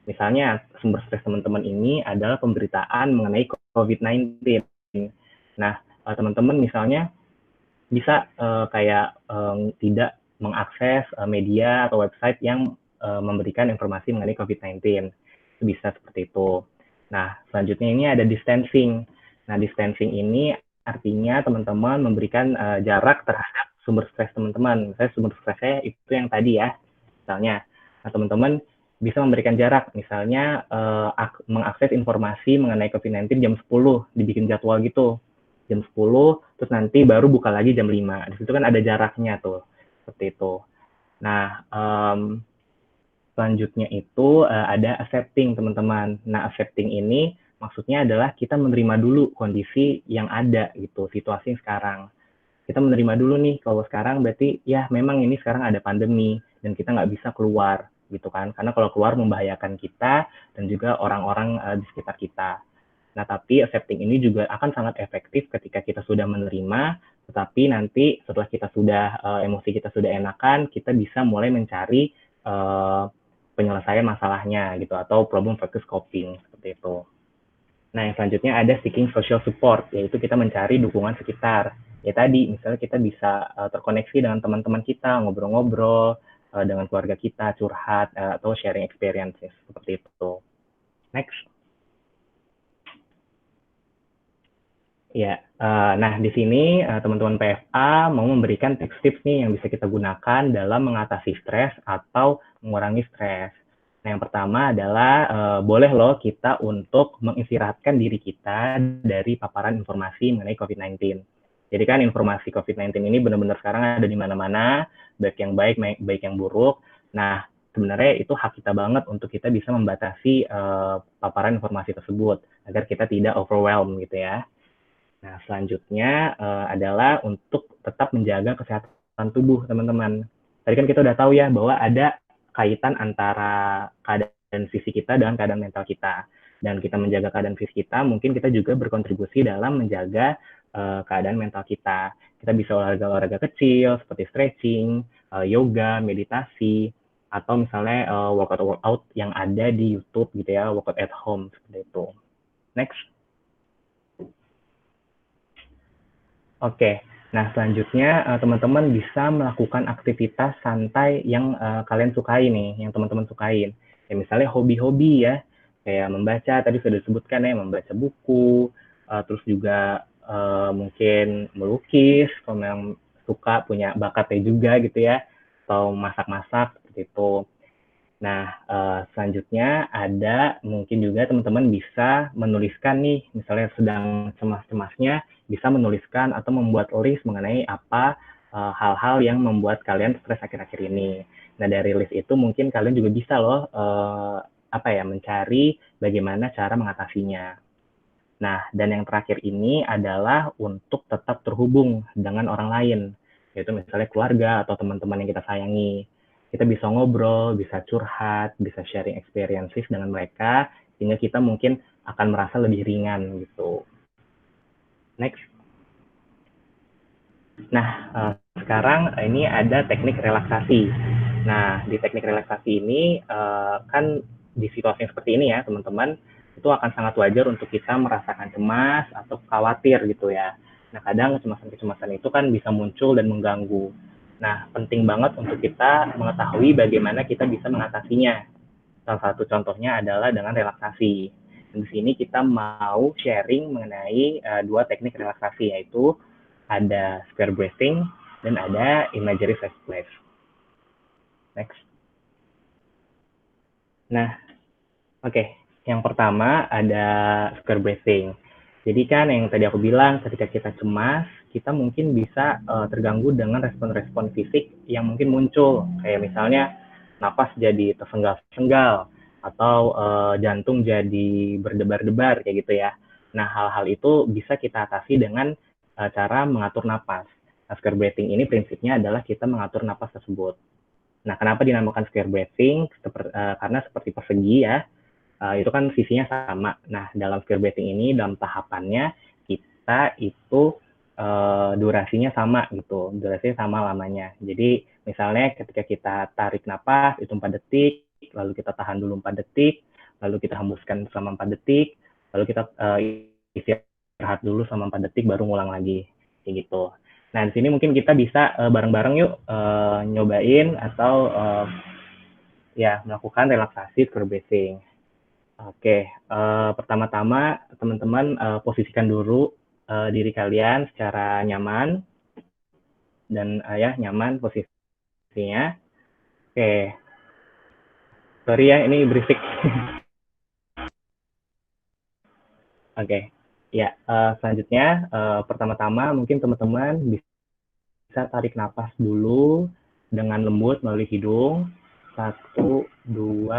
Misalnya, sumber stres teman-teman ini adalah pemberitaan mengenai COVID-19. Nah, teman-teman misalnya bisa kayak tidak mengakses media atau website yang memberikan informasi mengenai COVID-19. Itu bisa seperti itu. Nah, selanjutnya ini ada distancing. Nah, distancing ini artinya teman-teman memberikan jarak terhadap sumber stres teman-teman. Misalnya sumber stresnya itu yang tadi ya, misalnya. Nah, teman-teman bisa memberikan jarak, misalnya mengakses informasi mengenai COVID-19 jam 10, dibikin jadwal gitu. Jam 10, terus nanti baru buka lagi jam 5. Di situ kan ada jaraknya tuh, seperti itu. Nah, selanjutnya itu ada accepting, teman-teman. Nah, accepting ini maksudnya adalah kita menerima dulu kondisi yang ada gitu, situasi sekarang. Kita menerima dulu nih, kalau sekarang berarti ya memang ini sekarang ada pandemi dan kita nggak bisa keluar gitu kan, karena kalau keluar membahayakan kita dan juga orang-orang di sekitar kita. Nah, tapi accepting ini juga akan sangat efektif ketika kita sudah menerima, tetapi nanti setelah kita sudah emosi kita sudah enakan, kita bisa mulai mencari penyelesaian masalahnya gitu, atau problem focus coping seperti itu. Nah, yang selanjutnya ada seeking social support, yaitu kita mencari dukungan sekitar. Ya tadi, misalnya kita bisa terkoneksi dengan teman-teman kita, ngobrol-ngobrol dengan keluarga kita, curhat, atau sharing experiences, seperti itu. Next. Ya, nah di sini teman-teman PFA mau memberikan tips-tips nih yang bisa kita gunakan dalam mengatasi stres atau mengurangi stres. Nah, yang pertama adalah boleh loh kita untuk mengistirahatkan diri kita dari paparan informasi mengenai COVID-19. Jadi kan informasi COVID-19 ini benar-benar sekarang ada di mana-mana, baik yang baik, baik yang buruk. Nah, sebenarnya itu hak kita banget untuk kita bisa membatasi paparan informasi tersebut, agar kita tidak overwhelmed gitu ya. Nah, selanjutnya adalah untuk tetap menjaga kesehatan tubuh, teman-teman. Tadi kan kita udah tahu ya bahwa ada kaitan antara keadaan fisik kita dengan keadaan mental kita. Dan kita menjaga keadaan fisik kita, mungkin kita juga berkontribusi dalam menjaga keadaan mental kita. Kita bisa olahraga-olahraga kecil seperti stretching, yoga, meditasi, atau misalnya workout yang ada di YouTube gitu ya, workout at home seperti itu. Next. Oke, nah selanjutnya teman-teman bisa melakukan aktivitas santai yang kalian sukai nih, yang teman-teman sukain. Ya misalnya hobi-hobi ya, kayak membaca, tadi sudah disebutkan ya, membaca buku, terus juga mungkin melukis, kalau memang suka punya bakatnya juga gitu ya, atau masak-masak seperti itu. Nah, selanjutnya ada mungkin juga teman-teman bisa menuliskan nih, misalnya sedang cemas-cemasnya, bisa menuliskan atau membuat list mengenai apa hal-hal yang membuat kalian stres akhir-akhir ini. Nah, dari list itu mungkin kalian juga bisa loh mencari bagaimana cara mengatasinya. Nah, dan yang terakhir ini adalah untuk tetap terhubung dengan orang lain, yaitu misalnya keluarga atau teman-teman yang kita sayangi. Kita bisa ngobrol, bisa curhat, bisa sharing experiences dengan mereka, sehingga kita mungkin akan merasa lebih ringan gitu. Next. Nah, sekarang ini ada teknik relaksasi. Nah, di teknik relaksasi ini kan di situasi seperti ini ya, teman-teman, itu akan sangat wajar untuk kita merasakan cemas atau khawatir gitu ya. Nah, kadang kecemasan-kecemasan itu kan bisa muncul dan mengganggu. Nah, penting banget untuk kita mengetahui bagaimana kita bisa mengatasinya. Salah satu contohnya adalah dengan relaksasi. Dan di sini kita mau sharing mengenai dua teknik relaksasi, yaitu ada square breathing dan ada imagery face place. Next. Nah, oke. Yang pertama ada square breathing. Jadi kan yang tadi aku bilang, ketika kita cemas, kita mungkin bisa terganggu dengan respon-respon fisik yang mungkin muncul. Kayak misalnya napas jadi tersengal-sengal, atau jantung jadi berdebar-debar, kayak gitu ya. Nah, hal-hal itu bisa kita atasi dengan cara mengatur napas. Nah, square breathing ini prinsipnya adalah kita mengatur napas tersebut. Nah, kenapa dinamakan square breathing? Karena seperti persegi ya, itu kan sisinya sama. Nah, dalam square breathing ini, dalam tahapannya, kita itu durasinya sama gitu, durasinya sama lamanya. Jadi misalnya ketika kita tarik napas itu 4 detik, lalu kita tahan dulu 4 detik, lalu kita hembuskan selama 4 detik, lalu kita istirahat dulu selama 4 detik baru ngulang lagi kayak gitu. Nah, di sini mungkin kita bisa bareng-bareng yuk nyobain atau ya melakukan relaksasi square breathing. Oke, pertama-tama teman-teman posisikan dulu diri kalian secara nyaman dan ya nyaman posisinya. Oke, sorry ya ini berisik. Oke, ya selanjutnya pertama-tama mungkin teman-teman bisa tarik nafas dulu dengan lembut melalui hidung. 1, 2,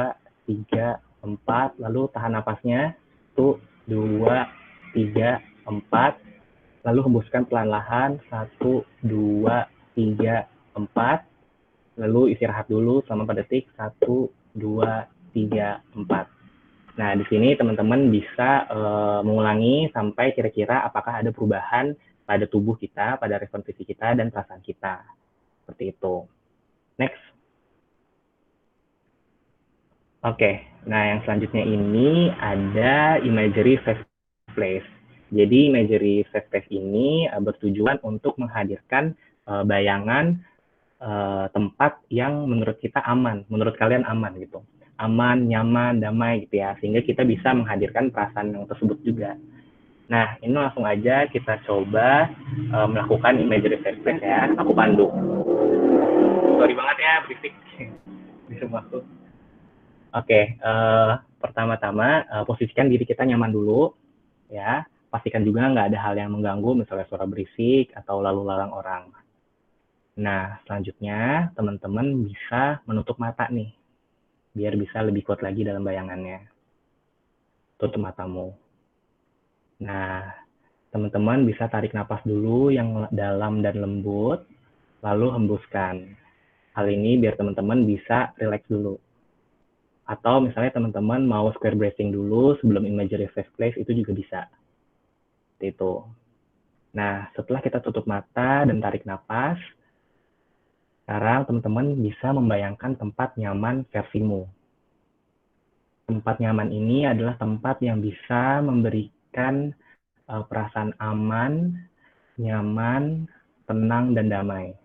3, 4, lalu tahan napasnya. 1, 2, 3, 4, lalu hembuskan pelan-lahan. 1, 2, 3, 4, lalu istirahat dulu selama 4 detik. 1, 2, 3, 4. Nah, di sini teman-teman bisa mengulangi sampai kira-kira apakah ada perubahan pada tubuh kita, pada respon fisik kita, dan perasaan kita. Seperti itu. Next. Oke, nah yang selanjutnya ini ada imagery face place. Jadi imagery face place ini bertujuan untuk menghadirkan bayangan tempat yang menurut kita aman, menurut kalian aman gitu. Aman, nyaman, damai gitu ya. Sehingga kita bisa menghadirkan perasaan yang tersebut juga. Nah, ini langsung aja kita coba melakukan imagery face place ya. Aku pandu. Sorry banget ya, berisik di rumahku. Oke, pertama-tama posisikan diri kita nyaman dulu, ya. Pastikan juga nggak ada hal yang mengganggu, misalnya suara berisik atau lalu lalang orang. Nah, selanjutnya teman-teman bisa menutup mata nih, biar bisa lebih kuat lagi dalam bayangannya. Tutup matamu. Nah, teman-teman bisa tarik napas dulu yang dalam dan lembut, lalu hembuskan. Hal ini biar teman-teman bisa relax dulu. Atau misalnya teman-teman mau square breathing dulu sebelum imagery face place, itu juga bisa. Itu. Nah, setelah kita tutup mata dan tarik napas, sekarang teman-teman bisa membayangkan tempat nyaman versimu. Tempat nyaman ini adalah tempat yang bisa memberikan perasaan aman, nyaman, tenang, dan damai.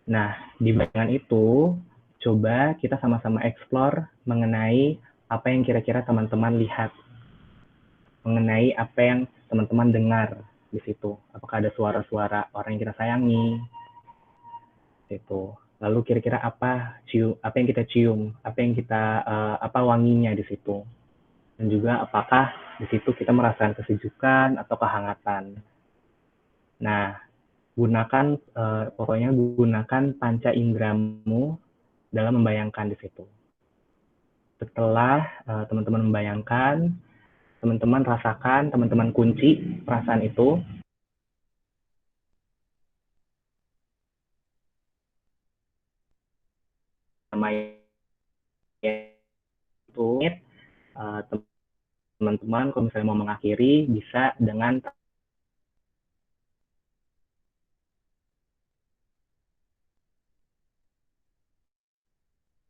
Nah, di bayangan itu, coba kita sama-sama explore mengenai apa yang kira-kira teman-teman lihat, mengenai apa yang teman-teman dengar di situ. Apakah ada suara-suara orang yang kita sayangi, itu. Lalu kira-kira apa yang kita cium, apa wanginya di situ. Dan juga apakah di situ kita merasakan kesejukan atau kehangatan. Nah, pokoknya gunakan panca inderamu dalam membayangkan di situ. Setelah teman-teman membayangkan, teman-teman rasakan, teman-teman kunci perasaan itu. Itu teman-teman kalau misalnya mau mengakhiri bisa dengan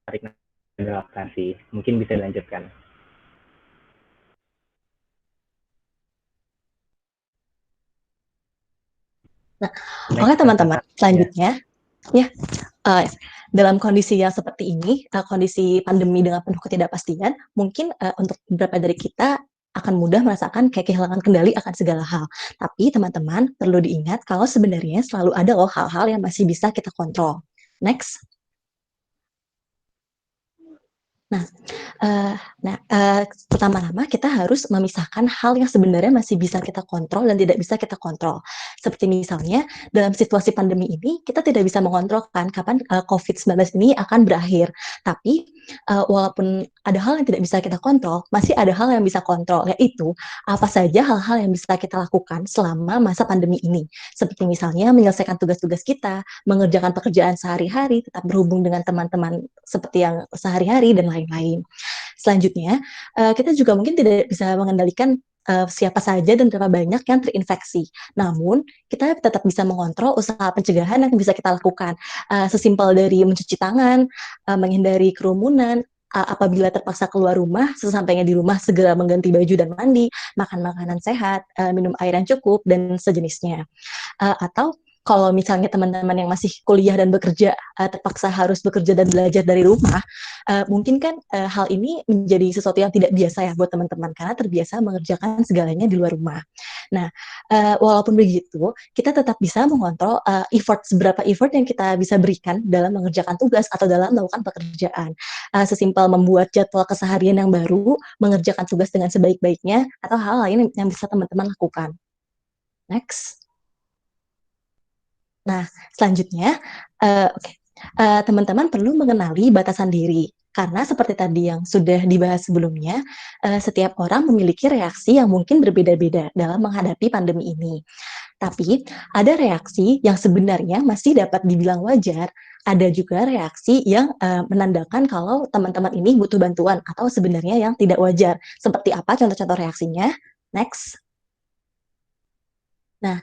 tarik relaksasi. Mungkin bisa dilanjutkan. Nah, oke teman-teman, selanjutnya ya dalam kondisi yang seperti ini, kondisi pandemi dengan penuh ketidakpastian, mungkin untuk beberapa dari kita akan mudah merasakan kayak kehilangan kendali akan segala hal. Tapi teman-teman perlu diingat kalau sebenarnya selalu ada loh hal-hal yang masih bisa kita kontrol. Next. Pertama-tama kita harus memisahkan hal yang sebenarnya masih bisa kita kontrol dan tidak bisa kita kontrol. Seperti misalnya dalam situasi pandemi ini kita tidak bisa mengontrol kapan COVID-19 ini akan berakhir. Tapi walaupun ada hal yang tidak bisa kita kontrol, masih ada hal yang bisa kontrol, yaitu apa saja hal-hal yang bisa kita lakukan selama masa pandemi ini. Seperti misalnya menyelesaikan tugas-tugas kita, mengerjakan pekerjaan sehari-hari, tetap berhubung dengan teman-teman seperti yang sehari-hari dan lain-lain. Selanjutnya, kita juga mungkin tidak bisa mengendalikan siapa saja dan berapa banyak yang terinfeksi. Namun, kita tetap bisa mengontrol usaha pencegahan yang bisa kita lakukan. Sesimpel dari mencuci tangan, menghindari kerumunan, apabila terpaksa keluar rumah, sesampainya di rumah segera mengganti baju dan mandi, makan makanan sehat, minum air yang cukup, dan sejenisnya. Atau kalau misalnya teman-teman yang masih kuliah dan bekerja terpaksa harus bekerja dan belajar dari rumah, mungkin kan hal ini menjadi sesuatu yang tidak biasa ya buat teman-teman karena terbiasa mengerjakan segalanya di luar rumah. Nah, walaupun begitu, kita tetap bisa mengontrol seberapa effort yang kita bisa berikan dalam mengerjakan tugas atau dalam melakukan pekerjaan. Sesimpel membuat jadwal keseharian yang baru, mengerjakan tugas dengan sebaik-baiknya, atau hal lain yang bisa teman-teman lakukan. Next. Nah, selanjutnya, teman-teman perlu mengenali batasan diri. Karena seperti tadi yang sudah dibahas sebelumnya, setiap orang memiliki reaksi yang mungkin berbeda-beda dalam menghadapi pandemi ini. Tapi, ada reaksi yang sebenarnya masih dapat dibilang wajar, ada juga reaksi yang menandakan kalau teman-teman ini butuh bantuan atau sebenarnya yang tidak wajar. Seperti apa contoh-contoh reaksinya? Next. Nah,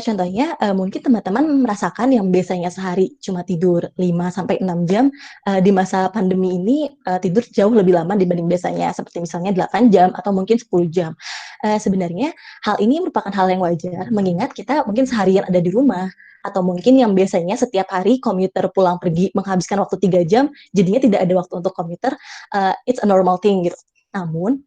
contohnya mungkin teman-teman merasakan yang biasanya sehari cuma tidur 5-6 jam, di masa pandemi ini tidur jauh lebih lama dibanding biasanya, seperti misalnya 8 jam atau mungkin 10 jam. Sebenarnya hal ini merupakan hal yang wajar, mengingat kita mungkin seharian ada di rumah, atau mungkin yang biasanya setiap hari komuter pulang pergi menghabiskan waktu 3 jam, jadinya tidak ada waktu untuk komuter, it's a normal thing gitu. Namun,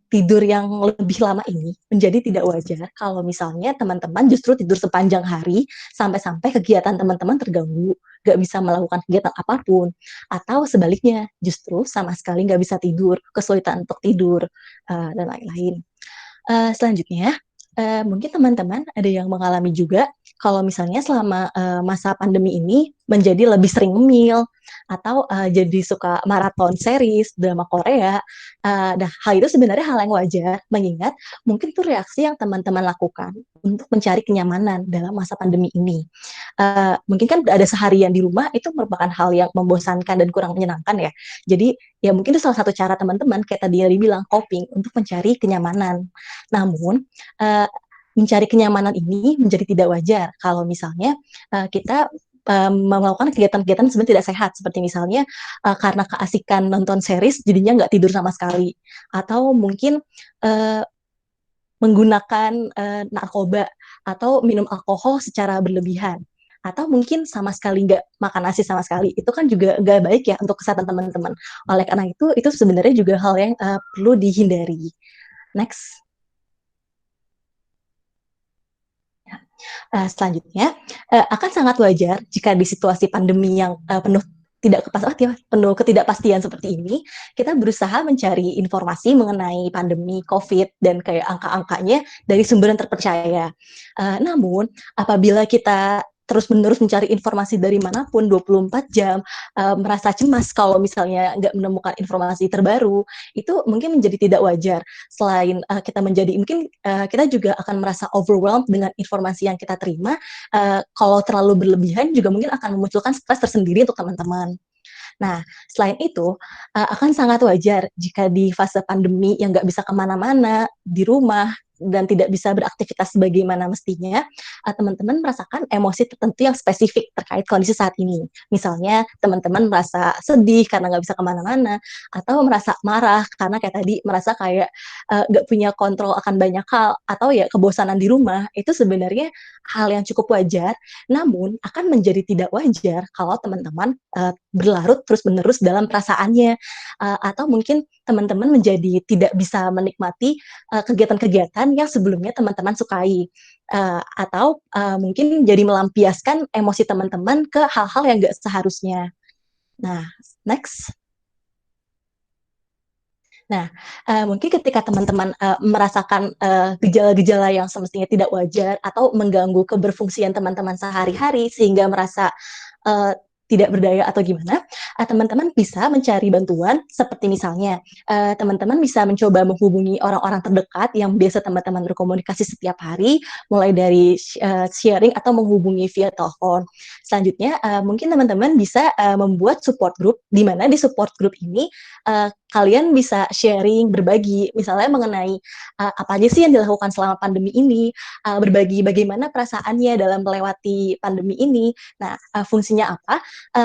tidur yang lebih lama ini menjadi tidak wajar kalau misalnya teman-teman justru tidur sepanjang hari, sampai-sampai kegiatan teman-teman terganggu, nggak bisa melakukan kegiatan apapun, atau sebaliknya, justru sama sekali nggak bisa tidur, kesulitan untuk tidur, dan lain-lain. Selanjutnya, mungkin teman-teman ada yang mengalami juga kalau misalnya selama masa pandemi ini menjadi lebih sering ngemil atau jadi suka maraton series, drama Korea. Nah, hal itu sebenarnya hal yang wajar, mengingat mungkin itu reaksi yang teman-teman lakukan untuk mencari kenyamanan dalam masa pandemi ini. Mungkin kan ada seharian di rumah itu merupakan hal yang membosankan dan kurang menyenangkan ya. Jadi ya mungkin itu salah satu cara teman-teman kayak tadi yang dibilang coping untuk mencari kenyamanan. Namun mencari kenyamanan ini menjadi tidak wajar kalau misalnya kita melakukan kegiatan-kegiatan sebenarnya tidak sehat, seperti misalnya karena keasikan nonton series jadinya nggak tidur sama sekali, atau mungkin menggunakan narkoba atau minum alkohol secara berlebihan, atau mungkin sama sekali nggak makan nasi sama sekali. Itu kan juga nggak baik ya untuk kesehatan teman-teman. Oleh karena itu sebenarnya juga hal yang perlu dihindari. Next. Selanjutnya, akan sangat wajar jika di situasi pandemi yang penuh ketidakpastian seperti ini, kita berusaha mencari informasi mengenai pandemi COVID dan kayak angka-angkanya dari sumber yang terpercaya. Namun, apabila kita terus-menerus mencari informasi dari manapun 24 jam, merasa cemas kalau misalnya nggak menemukan informasi terbaru, itu mungkin menjadi tidak wajar. Selain kita kita juga akan merasa overwhelmed dengan informasi yang kita terima, kalau terlalu berlebihan juga mungkin akan memunculkan stres tersendiri untuk teman-teman. Nah, selain itu, akan sangat wajar jika di fase pandemi yang nggak bisa kemana-mana, di rumah, dan tidak bisa beraktivitas sebagaimana mestinya, teman-teman merasakan emosi tertentu yang spesifik terkait kondisi saat ini. Misalnya, teman-teman merasa sedih karena nggak bisa kemana-mana, atau merasa marah karena kayak tadi merasa kayak nggak punya kontrol akan banyak hal, atau ya kebosanan di rumah. Itu sebenarnya hal yang cukup wajar, namun akan menjadi tidak wajar kalau teman-teman berlarut terus-menerus dalam perasaannya, atau mungkin teman-teman menjadi tidak bisa menikmati kegiatan-kegiatan yang sebelumnya teman-teman sukai, atau mungkin jadi melampiaskan emosi teman-teman ke hal-hal yang nggak seharusnya. Nah, next. Nah, mungkin ketika teman-teman merasakan gejala-gejala yang semestinya tidak wajar atau mengganggu keberfungsian teman-teman sehari-hari sehingga merasa tidak berdaya atau gimana, teman-teman bisa mencari bantuan seperti misalnya teman-teman bisa mencoba menghubungi orang-orang terdekat yang biasa teman-teman berkomunikasi setiap hari, mulai dari sharing atau menghubungi via telepon. Selanjutnya, mungkin teman-teman bisa membuat support group, di mana di support group ini kalian bisa sharing, berbagi, misalnya mengenai apa aja sih yang dilakukan selama pandemi ini, berbagi bagaimana perasaannya dalam melewati pandemi ini. Nah, fungsinya apa?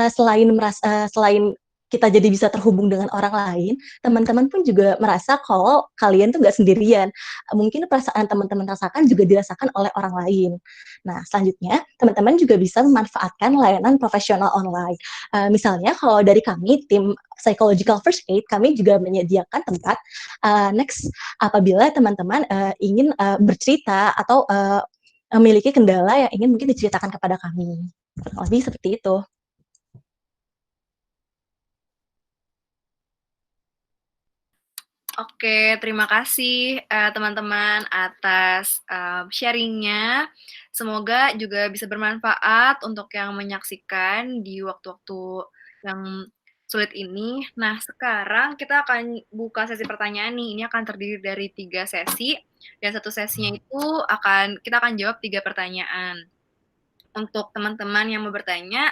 Selain kita jadi bisa terhubung dengan orang lain, teman-teman pun juga merasa kalau kalian tuh nggak sendirian. Mungkin perasaan teman-teman rasakan juga dirasakan oleh orang lain. Nah, selanjutnya, teman-teman juga bisa memanfaatkan layanan profesional online. Misalnya, kalau dari kami, tim Psychological First Aid, kami juga menyediakan tempat next apabila teman-teman ingin bercerita atau memiliki kendala yang ingin mungkin diceritakan kepada kami. Lebih seperti itu. Oke, terima kasih teman-teman atas sharingnya. Semoga juga bisa bermanfaat untuk yang menyaksikan di waktu-waktu yang sulit ini. Nah, sekarang kita akan buka sesi pertanyaan nih. Ini akan terdiri dari 3 sesi, dan satu sesinya itu kita akan jawab 3 pertanyaan. Untuk teman-teman yang mau bertanya,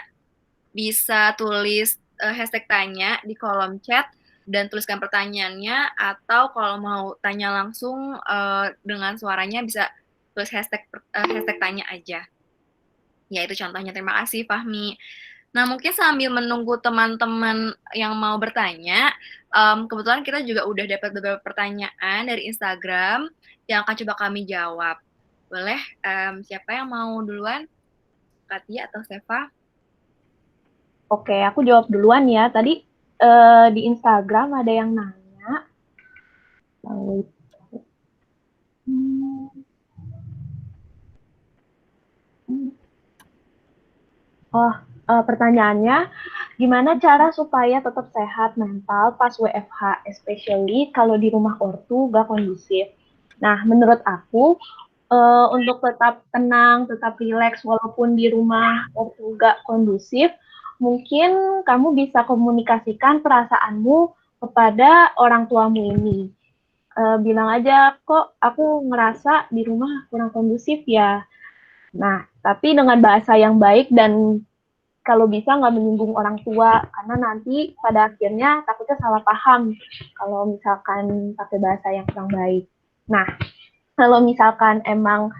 bisa tulis hashtag tanya di kolom chat dan tuliskan pertanyaannya, atau kalau mau tanya langsung dengan suaranya bisa tulis hashtag tanya aja. Ya, itu contohnya. Terima kasih, Fahmi. Nah, mungkin sambil menunggu teman-teman yang mau bertanya, kebetulan kita juga udah dapat beberapa pertanyaan dari Instagram yang akan coba kami jawab. Boleh, siapa yang mau duluan? Katia atau Seva? Oke, aku jawab duluan ya. Tadi di Instagram ada yang nanya. Pertanyaannya, gimana cara supaya tetap sehat mental pas WFH, especially kalau di rumah ortu gak kondusif? Nah, menurut aku, untuk tetap tenang, tetap rileks, walaupun di rumah ortu gak kondusif, mungkin kamu bisa komunikasikan perasaanmu kepada orang tuamu ini. Bilang aja, kok aku ngerasa di rumah kurang kondusif ya. Nah, tapi dengan bahasa yang baik dan kalau bisa nggak menyinggung orang tua, karena nanti pada akhirnya takutnya salah paham kalau misalkan pakai bahasa yang kurang baik. Nah, kalau misalkan emang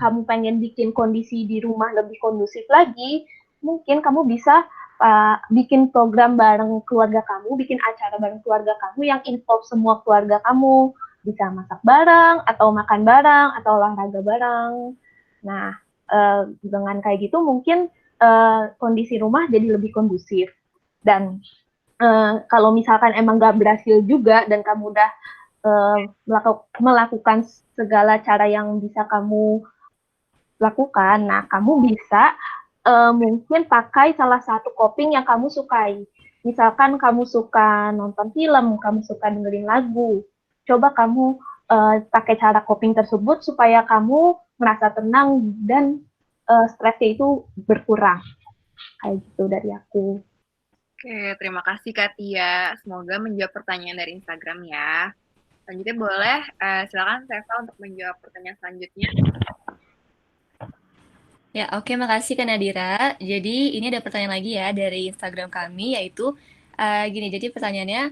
kamu pengen bikin kondisi di rumah lebih kondusif lagi, mungkin kamu bisa bikin program bareng keluarga kamu, bikin acara bareng keluarga kamu yang involve semua keluarga kamu. Bisa masak bareng, atau makan bareng, atau olahraga bareng. Nah, dengan kayak gitu mungkin kondisi rumah jadi lebih kondusif. Dan kalau misalkan emang nggak berhasil juga dan kamu udah melakukan segala cara yang bisa kamu lakukan, nah kamu bisa mungkin pakai salah satu coping yang kamu sukai. Misalkan kamu suka nonton film, kamu suka dengerin lagu, coba kamu pakai cara coping tersebut supaya kamu merasa tenang dan stresnya itu berkurang. Kayak gitu dari aku. Oke, terima kasih Katia. Semoga menjawab pertanyaan dari Instagram ya. Selanjutnya boleh, silakan Seva untuk menjawab pertanyaan selanjutnya. Ya, oke, makasih Kak Nadira. Jadi ini ada pertanyaan lagi ya dari Instagram kami, yaitu gini, jadi pertanyaannya,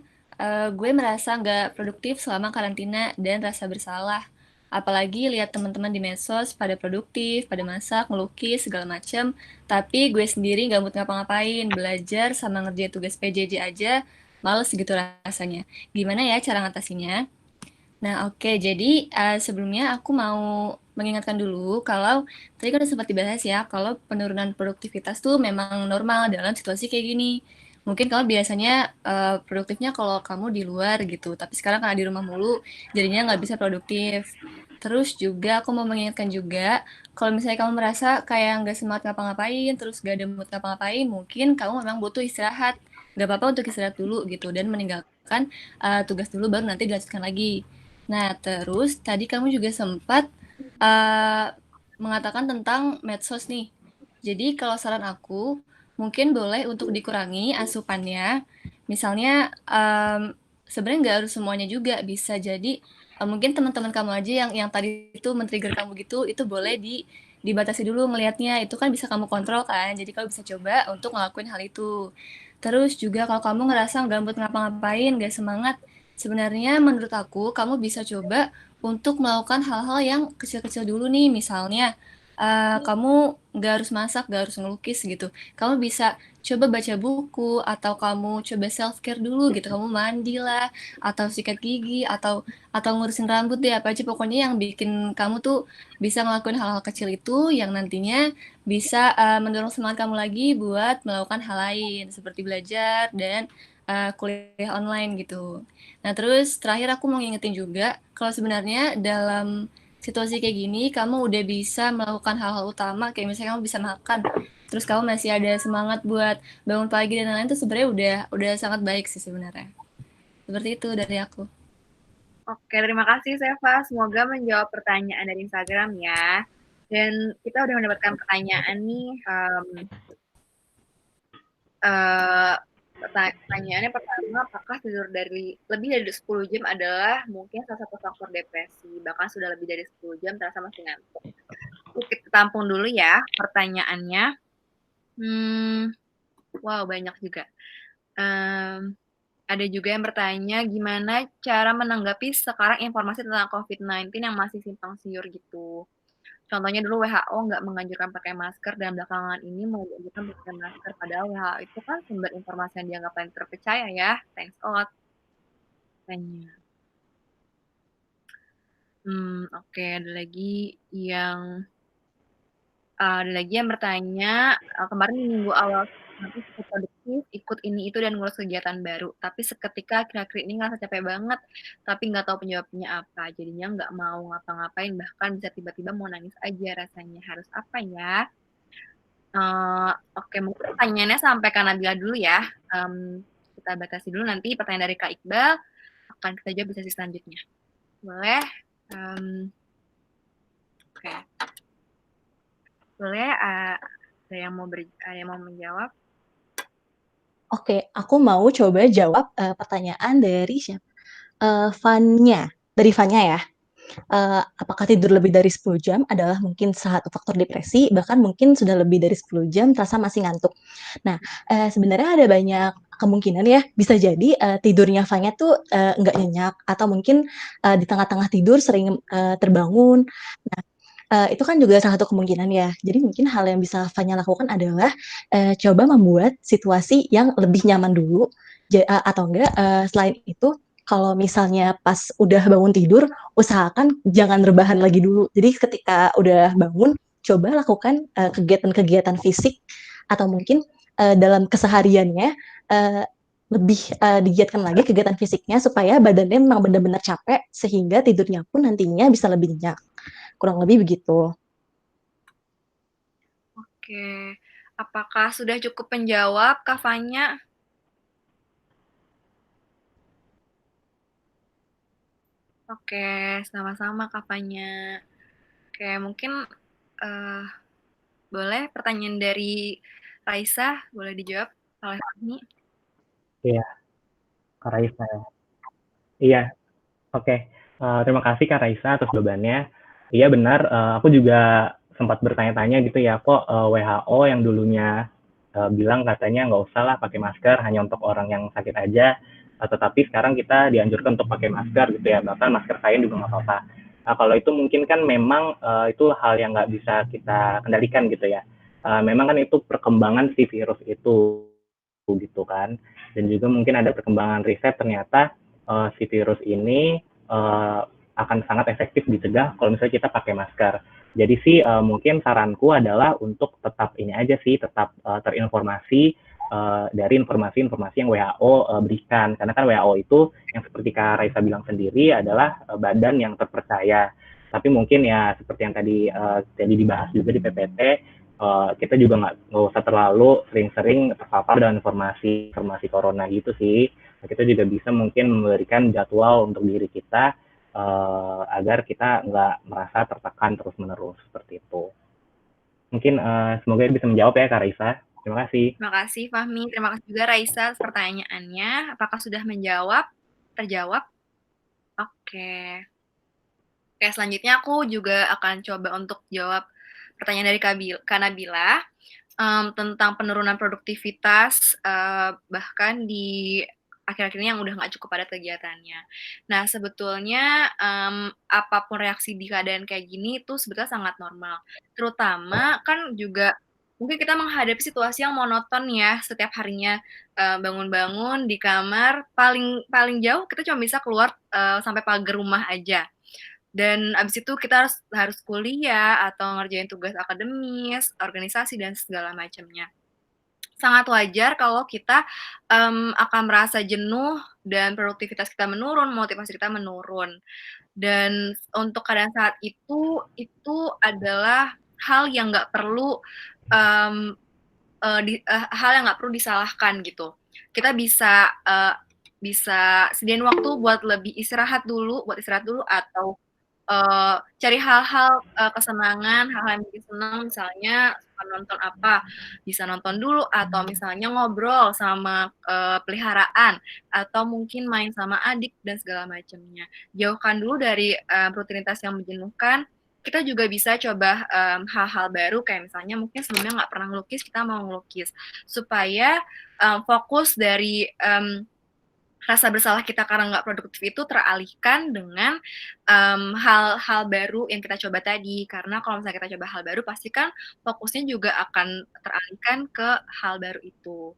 gue merasa nggak produktif selama karantina dan rasa bersalah. Apalagi lihat teman-teman di medsos pada produktif, pada masak, melukis, segala macem. Tapi gue sendiri nggak mood ngapa-ngapain, belajar sama ngerjain tugas PJJ aja, males gitu rasanya. Gimana ya cara ngatasinnya? Nah, oke. Jadi, sebelumnya aku mau mengingatkan dulu kalau tadi kan udah sempat dibahas ya, kalau penurunan produktivitas tuh memang normal dalam situasi kayak gini. Mungkin kamu biasanya produktifnya kalau kamu di luar gitu, tapi sekarang karena di rumah mulu, jadinya nggak bisa produktif. Terus juga aku mau mengingatkan juga, kalau misalnya kamu merasa kayak nggak semangat ngapa-ngapain, terus nggak ada mood ngapa-ngapain, mungkin kamu memang butuh istirahat. Nggak apa-apa untuk istirahat dulu gitu, dan meninggalkan tugas dulu baru nanti dilanjutkan lagi. Nah, terus tadi kamu juga sempat mengatakan tentang medsos nih. Jadi kalau saran aku, mungkin boleh untuk dikurangi asupannya. Misalnya, sebenarnya nggak harus semuanya juga. Bisa jadi mungkin teman-teman kamu aja yang tadi itu men-trigger kamu gitu, itu boleh dibatasi dulu ngelihatnya. Itu kan bisa kamu kontrol kan. Jadi kamu bisa coba untuk ngelakuin hal itu. Terus juga kalau kamu ngerasa nggak mood ngapa-ngapain, nggak semangat, sebenarnya menurut aku kamu bisa coba untuk melakukan hal-hal yang kecil-kecil dulu nih. Misalnya, kamu nggak harus masak, nggak harus ngelukis gitu. Kamu bisa coba baca buku, atau kamu coba self-care dulu gitu. Kamu mandi lah, atau sikat gigi, atau ngurusin rambut deh, apa aja pokoknya yang bikin kamu tuh bisa ngelakuin hal-hal kecil itu yang nantinya bisa mendorong semangat kamu lagi buat melakukan hal lain seperti belajar dan kuliah online gitu. Nah, terus terakhir aku mau ngingetin juga kalau sebenarnya dalam situasi kayak gini kamu udah bisa melakukan hal-hal utama kayak misalnya kamu bisa makan, terus kamu masih ada semangat buat bangun pagi dan lain-lain itu sebenarnya udah sangat baik sih sebenarnya. Seperti itu dari aku. Oke, terima kasih Seva. Semoga menjawab pertanyaan dari Instagram ya. Dan kita udah mendapatkan pertanyaan nih. Pertanyaannya pertama, apakah tidur dari lebih dari 10 jam adalah mungkin salah satu faktor depresi? Bahkan sudah lebih dari 10 jam terasa masih ngantuk. Kita tampung dulu ya pertanyaannya. Wow, banyak juga. Ada juga yang bertanya gimana cara menanggapi sekarang informasi tentang COVID-19 yang masih simpang siur gitu. Contohnya dulu WHO nggak menganjurkan pakai masker dan belakangan ini mau dianjurkan pakai masker. Padahal WHO itu kan sumber informasi yang dianggap paling terpercaya ya. Thanks a lot. Tanya. Oke, ada lagi yang bertanya, kemarin di minggu awal aku cukup produktif, ikut ini itu dan ngurus kegiatan baru. Tapi seketika akhir-akhir ini ngerasa capek banget, tapi nggak tahu penyebabnya apa. Jadinya nggak mau ngapa-ngapain, bahkan bisa tiba-tiba mau nangis aja rasanya. Harus apa ya? Oke, mungkin pertanyaannya sampai ke Nabila dulu ya. Kita batasi dulu nanti pertanyaan dari Kak Iqbal akan kita jawab di sesi selanjutnya. Boleh? Oke. Boleh ada yang mau menjawab? Oke, aku mau coba jawab pertanyaan dari siapa? Fanya, dari Fanya ya. Apakah tidur lebih dari 10 jam adalah mungkin salah satu faktor depresi, bahkan mungkin sudah lebih dari 10 jam terasa masih ngantuk. Nah, sebenarnya ada banyak kemungkinan ya, bisa jadi tidurnya Fanya tuh nggak nyenyak, atau mungkin di tengah-tengah tidur sering terbangun. Nah, itu kan juga salah satu kemungkinan ya. Jadi mungkin hal yang bisa Fanya lakukan adalah coba membuat situasi yang lebih nyaman dulu, atau enggak selain itu kalau misalnya pas udah bangun tidur, usahakan jangan rebahan lagi dulu. Jadi ketika udah bangun, coba lakukan kegiatan-kegiatan fisik, atau mungkin dalam kesehariannya lebih digiatkan lagi kegiatan fisiknya supaya badannya memang benar-benar capek sehingga tidurnya pun nantinya bisa lebih nyenyak. Kurang lebih begitu. Oke, apakah sudah cukup menjawab, Kak Fanya? Oke, sama-sama Kak Fanya. Oke, mungkin boleh pertanyaan dari Raisa, boleh dijawab oleh Fahmi? Iya, Kak Raisa. Iya, oke. Terima kasih Kak Raisa atas jawabannya. Iya benar, aku juga sempat bertanya-tanya gitu ya, kok WHO yang dulunya bilang katanya nggak usah lah pakai masker, hanya untuk orang yang sakit aja, tetapi sekarang kita dianjurkan untuk pakai masker gitu ya, bahkan masker kain juga nggak apa-apa. Nah, kalau itu mungkin kan memang itu hal yang nggak bisa kita kendalikan gitu ya. Memang kan itu perkembangan si virus itu gitu kan, dan juga mungkin ada perkembangan riset ternyata si virus ini akan sangat efektif dicegah kalau misalnya kita pakai masker. Jadi sih mungkin saranku adalah untuk tetap ini aja sih, tetap terinformasi dari informasi-informasi yang WHO berikan. Karena kan WHO itu yang seperti Kak Raisa bilang sendiri adalah badan yang terpercaya. Tapi mungkin ya seperti yang tadi dibahas juga di PPT, kita juga nggak usah terlalu sering-sering terpapar dengan informasi corona gitu sih. Kita juga bisa mungkin memberikan jadwal untuk diri kita agar kita nggak merasa tertekan terus-menerus seperti itu. Mungkin semoga bisa menjawab ya Kak Raisa. Terima kasih. Terima kasih Fahmi, terima kasih juga Raisa pertanyaannya. Apakah sudah menjawab? Terjawab? Oke. Oke, selanjutnya aku juga akan coba untuk jawab pertanyaan dari Kak Nabila. tentang penurunan produktivitas, bahkan di akhir-akhir ini yang udah nggak cukup padat kegiatannya. Nah, sebetulnya, apapun reaksi di keadaan kayak gini itu sebetulnya sangat normal. Terutama kan juga mungkin kita menghadapi situasi yang monoton ya setiap harinya, bangun-bangun di kamar, paling paling jauh kita cuma bisa keluar, sampai pagar rumah aja. Dan abis itu kita harus kuliah atau ngerjain tugas akademis, organisasi, dan segala macamnya. Sangat wajar kalau kita, akan merasa jenuh dan produktivitas kita menurun, motivasi kita menurun. Dan untuk keadaan saat itu adalah hal yang nggak perlu, hal yang nggak perlu disalahkan gitu. Kita bisa sediain waktu buat istirahat dulu atau cari hal-hal, kesenangan, hal-hal yang bikin senang, misalnya suka nonton apa, bisa nonton dulu atau misalnya ngobrol sama, peliharaan, atau mungkin main sama adik dan segala macamnya. Jauhkan dulu dari, rutinitas yang menjenuhkan, kita juga bisa coba, hal-hal baru kayak misalnya mungkin sebelumnya nggak pernah ngelukis, kita mau ngelukis. Supaya, fokus dari, rasa bersalah kita karena nggak produktif itu teralihkan dengan, hal-hal baru yang kita coba tadi. Karena kalau misalnya kita coba hal baru, pasti kan fokusnya juga akan teralihkan ke hal baru itu.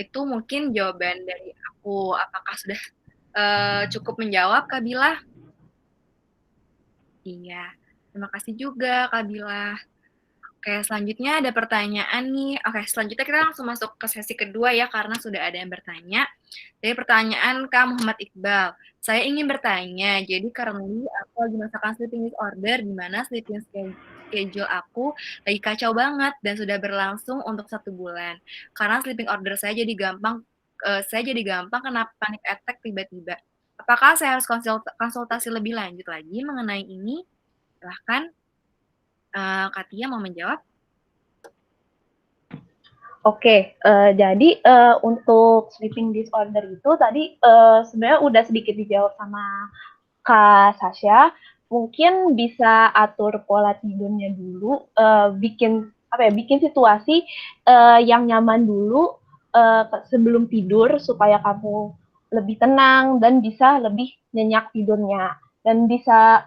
Itu mungkin jawaban dari aku. Apakah sudah, cukup menjawab, Kak Bila? Iya, terima kasih juga, Kak Bila. Oke, selanjutnya ada pertanyaan nih. Oke, selanjutnya kita langsung masuk ke sesi kedua ya, karena sudah ada yang bertanya. Dari pertanyaan Kak Muhammad Iqbal, saya ingin bertanya, jadi currently aku lagi merasakan sleeping disorder, di mana sleeping schedule aku lagi kacau banget dan sudah berlangsung untuk 1 bulan. Karena sleeping order saya jadi gampang kena panic attack tiba-tiba. Apakah saya harus konsultasi lebih lanjut lagi mengenai ini? Silahkan. Kak Tia mau menjawab? Oke, jadi untuk sleeping disorder itu tadi sebenarnya udah sedikit dijawab sama Kak Sasha. Mungkin bisa atur pola tidurnya dulu, bikin situasi yang nyaman dulu sebelum tidur supaya kamu lebih tenang dan bisa lebih nyenyak tidurnya dan bisa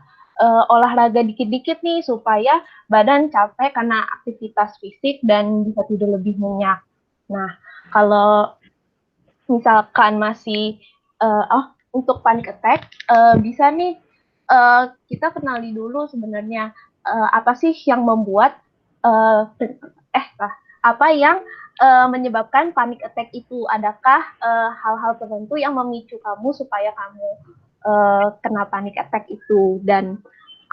olahraga dikit-dikit nih supaya badan capek karena aktivitas fisik dan bisa tidur lebih nyenyak. Nah, kalau misalkan masih untuk panic attack, bisa nih kita kenali dulu sebenarnya apa sih yang membuat apa yang menyebabkan panic attack itu. Adakah hal-hal tertentu yang memicu kamu supaya kamu kena panic attack itu? Dan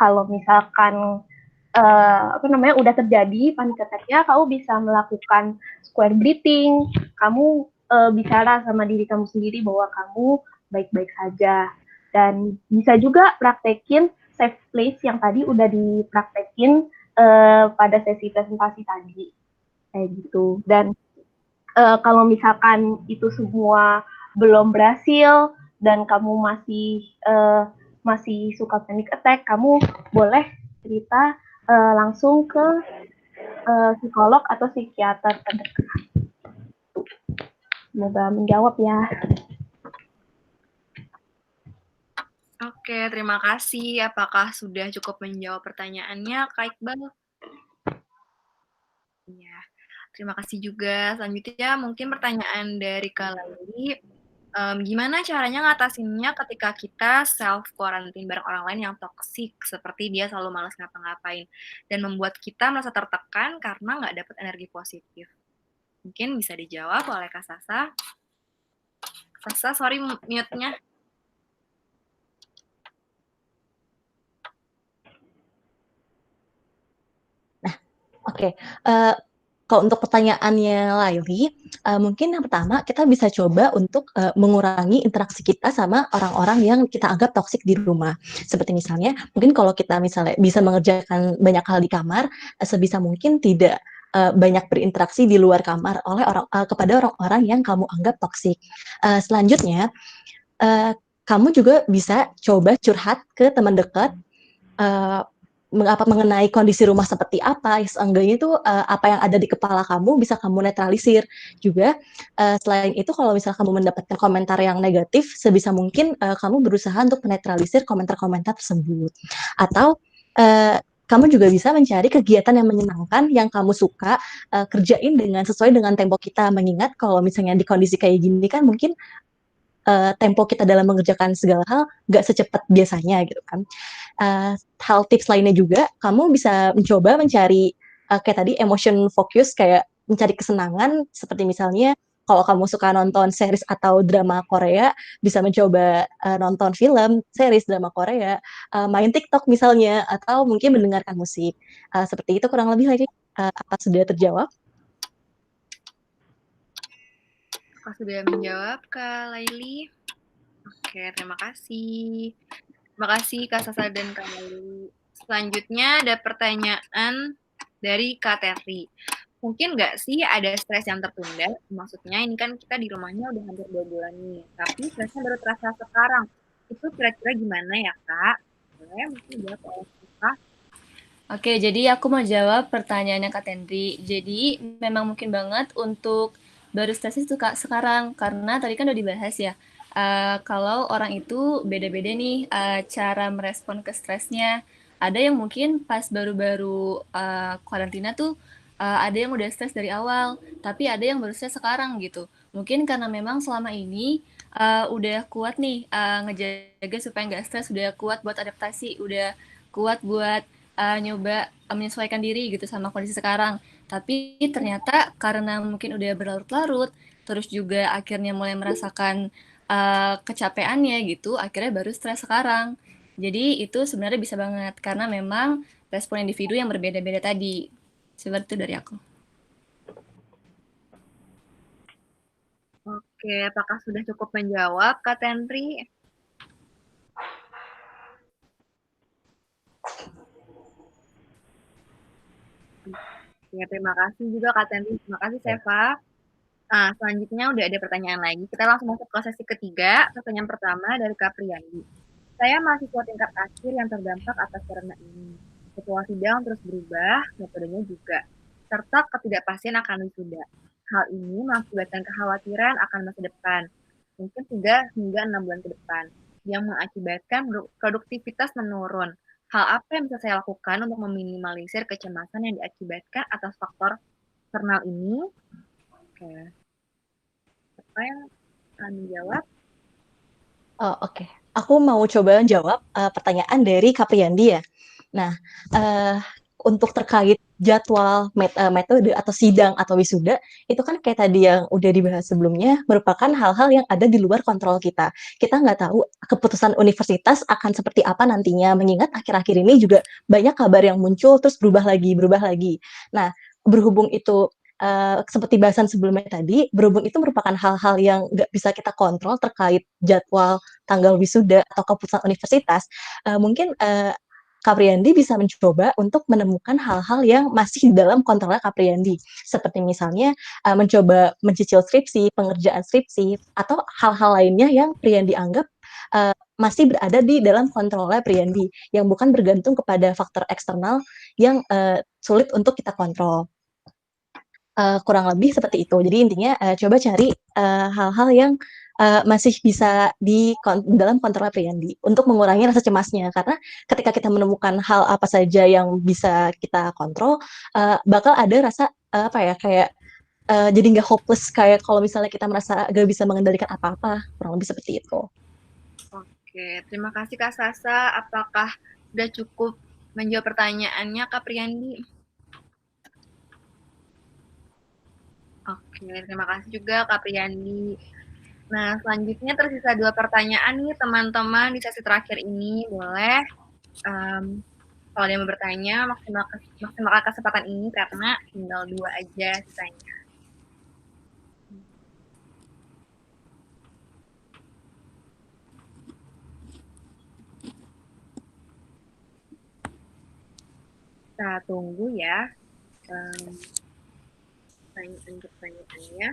kalau misalkan udah terjadi panic attack-nya, kamu bisa melakukan square breathing, kamu bicara sama diri kamu sendiri bahwa kamu baik-baik saja. Dan bisa juga praktekin safe place yang tadi udah dipraktekin pada sesi presentasi tadi. Kayak gitu. Dan kalau misalkan itu semua belum berhasil dan kamu masih suka panic attack, kamu boleh cerita langsung ke psikolog atau psikiater terdekat. Semoga menjawab ya. Oke, terima kasih. Apakah sudah cukup menjawab pertanyaannya, Kak Iqbal? Iya, terima kasih juga. Selanjutnya mungkin pertanyaan dari Kak Laili. Gimana caranya ngatasinnya ketika kita self-quarantine bareng orang lain yang toksik, seperti dia selalu malas ngapa-ngapain, dan membuat kita merasa tertekan karena nggak dapat energi positif? Mungkin bisa dijawab oleh Kak Sasa. Sasa, sorry mute-nya. Oke, kalau untuk pertanyaannya Laili, mungkin yang pertama kita bisa coba untuk mengurangi interaksi kita sama orang-orang yang kita anggap toksik di rumah. Seperti misalnya, mungkin kalau kita misalnya bisa mengerjakan banyak hal di kamar, sebisa mungkin tidak banyak berinteraksi di luar kamar kepada orang-orang yang kamu anggap toksik. Selanjutnya, kamu juga bisa coba curhat ke teman dekat mengenai kondisi rumah seperti apa, seenggaknya itu apa yang ada di kepala kamu bisa kamu netralisir. Juga selain itu kalau misalnya kamu mendapatkan komentar yang negatif, sebisa mungkin kamu berusaha untuk menetralisir komentar-komentar tersebut. Atau kamu juga bisa mencari kegiatan yang menyenangkan yang kamu suka kerjain sesuai dengan tempo kita. Mengingat kalau misalnya di kondisi kayak gini kan mungkin tempo kita dalam mengerjakan segala hal nggak secepat biasanya gitu kan. Hal tips lainnya juga, kamu bisa mencoba mencari kayak tadi emotion focus, kayak mencari kesenangan seperti misalnya kalau kamu suka nonton series atau drama Korea, bisa mencoba nonton film, series, drama Korea, main TikTok misalnya, atau mungkin mendengarkan musik. Seperti itu kurang lebih lagi. Apa sudah terjawab? Kak sudah menjawab, Kak Laili. Oke, terima kasih. Terima kasih Kak Sasa dan Kak Laili. Selanjutnya ada pertanyaan dari Kak Terry. Mungkin nggak sih ada stres yang tertunda? Maksudnya ini kan kita di rumahnya udah hampir 2 bulan nih, tapi stresnya baru terasa sekarang. Itu kira-kira gimana ya, Kak? Boleh mungkin jawab oleh Kak? Oke, jadi aku mau jawab pertanyaannya Kak Tendri. Jadi memang mungkin banget untuk baru stres itu Kak sekarang, karena tadi kan udah dibahas ya. Kalau orang itu beda-beda nih cara merespon ke stresnya. Ada yang mungkin pas baru-baru karantina tuh ada yang udah stres dari awal, tapi ada yang baru stres sekarang gitu. Mungkin karena memang selama ini udah kuat nih ngejaga supaya nggak stres, udah kuat buat adaptasi, udah kuat buat nyoba menyesuaikan diri gitu sama kondisi sekarang. Tapi ternyata karena mungkin udah berlarut-larut, terus juga akhirnya mulai merasakan kecapeannya gitu, akhirnya baru stres sekarang. Jadi itu sebenarnya bisa banget karena memang respon individu yang berbeda-beda tadi. Seperti itu dari aku. Oke, apakah sudah cukup menjawab, Kak Tendri? Ya, terima kasih juga Kak Tendri. Terima kasih, Seva. Nah, selanjutnya udah ada pertanyaan lagi. Kita langsung masuk ke sesi ketiga. Pertanyaan pertama dari Kak Priyandi. Saya mahasiswa tingkat akhir yang terdampak atas corona ini. Situasi sidang terus berubah, metodenya juga, serta ketidakpastian akan wisuda. Hal ini mengakibatkan kekhawatiran akan masa depan, mungkin 3 hingga 6 bulan ke depan, yang mengakibatkan produktivitas menurun. Hal apa yang bisa saya lakukan untuk meminimalisir kecemasan yang diakibatkan atas faktor eksternal ini? Oke. Siapa yang akan menjawab? Oh, oke. Aku mau coba jawab pertanyaan dari Kapriyandi ya. Nah, untuk terkait jadwal metode atau sidang atau wisuda, itu kan kayak tadi yang udah dibahas sebelumnya, merupakan hal-hal yang ada di luar kontrol kita. Kita nggak tahu keputusan universitas akan seperti apa nantinya, mengingat akhir-akhir ini juga banyak kabar yang muncul, terus berubah lagi, berubah lagi. Nah, berhubung itu seperti bahasan sebelumnya tadi, berhubung itu merupakan hal-hal yang nggak bisa kita kontrol terkait jadwal tanggal wisuda atau keputusan universitas, mungkin Kapriyandi bisa mencoba untuk menemukan hal-hal yang masih di dalam kontrolnya Kapriyandi. Seperti misalnya mencoba mencicil skripsi, pengerjaan skripsi, atau hal-hal lainnya yang Priyandi anggap masih berada di dalam kontrolnya Priyandi, yang bukan bergantung kepada faktor eksternal yang sulit untuk kita kontrol. Kurang lebih seperti itu. Jadi intinya coba cari hal-hal yang masih bisa dalam kontrol Priyandi untuk mengurangi rasa cemasnya. Karena ketika kita menemukan hal apa saja yang bisa kita kontrol, bakal ada rasa apa ya, kayak jadi nggak hopeless, kayak kalau misalnya kita merasa gak bisa mengendalikan apa-apa, kurang lebih seperti itu. Oke, terima kasih Kak Sasa. Apakah sudah cukup menjawab pertanyaannya Kak Priyandi? Oke, terima kasih juga Kak Priyandi. Nah, selanjutnya tersisa 2 pertanyaan nih teman-teman di sesi terakhir ini. Boleh kalau ada yang mau bertanya, maksimalkan kesempatan ini karena tinggal 2 aja sisanya. Kita tunggu ya pertanyaannya.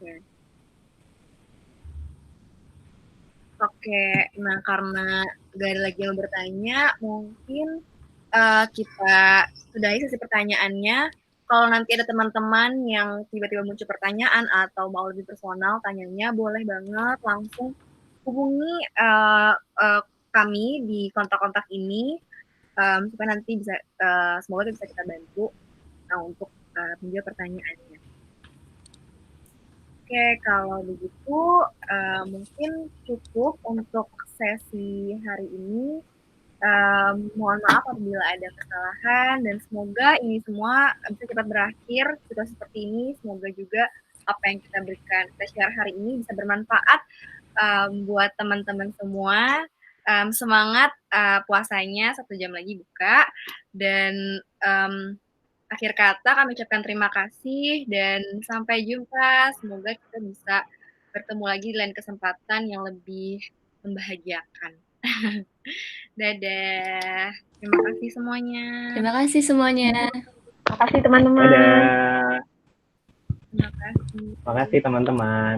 Oke. Oke, nah karena gak ada lagi yang bertanya, mungkin kita sudahi sesi pertanyaannya. Kalau nanti ada teman-teman yang tiba-tiba muncul pertanyaan atau mau lebih personal tanyanya, boleh banget langsung hubungi kami di kontak-kontak ini supaya nanti bisa semoga bisa kita bantu untuk menjawab pertanyaannya. Oke, kalau begitu mungkin cukup untuk sesi hari ini. Mohon maaf apabila ada kesalahan dan semoga ini semua bisa cepat berakhir situasi seperti ini. Semoga juga apa yang kita berikan, kita share hari ini bisa bermanfaat buat teman-teman semua. Semangat puasanya, 1 jam lagi buka. Dan akhir kata kami ucapkan terima kasih dan sampai jumpa. Semoga kita bisa bertemu lagi di lain kesempatan yang lebih membahagiakan. Dadah. Terima kasih semuanya. Terima kasih semuanya. Terima kasih teman-teman. Dadah. Terima kasih. Terima kasih teman-teman.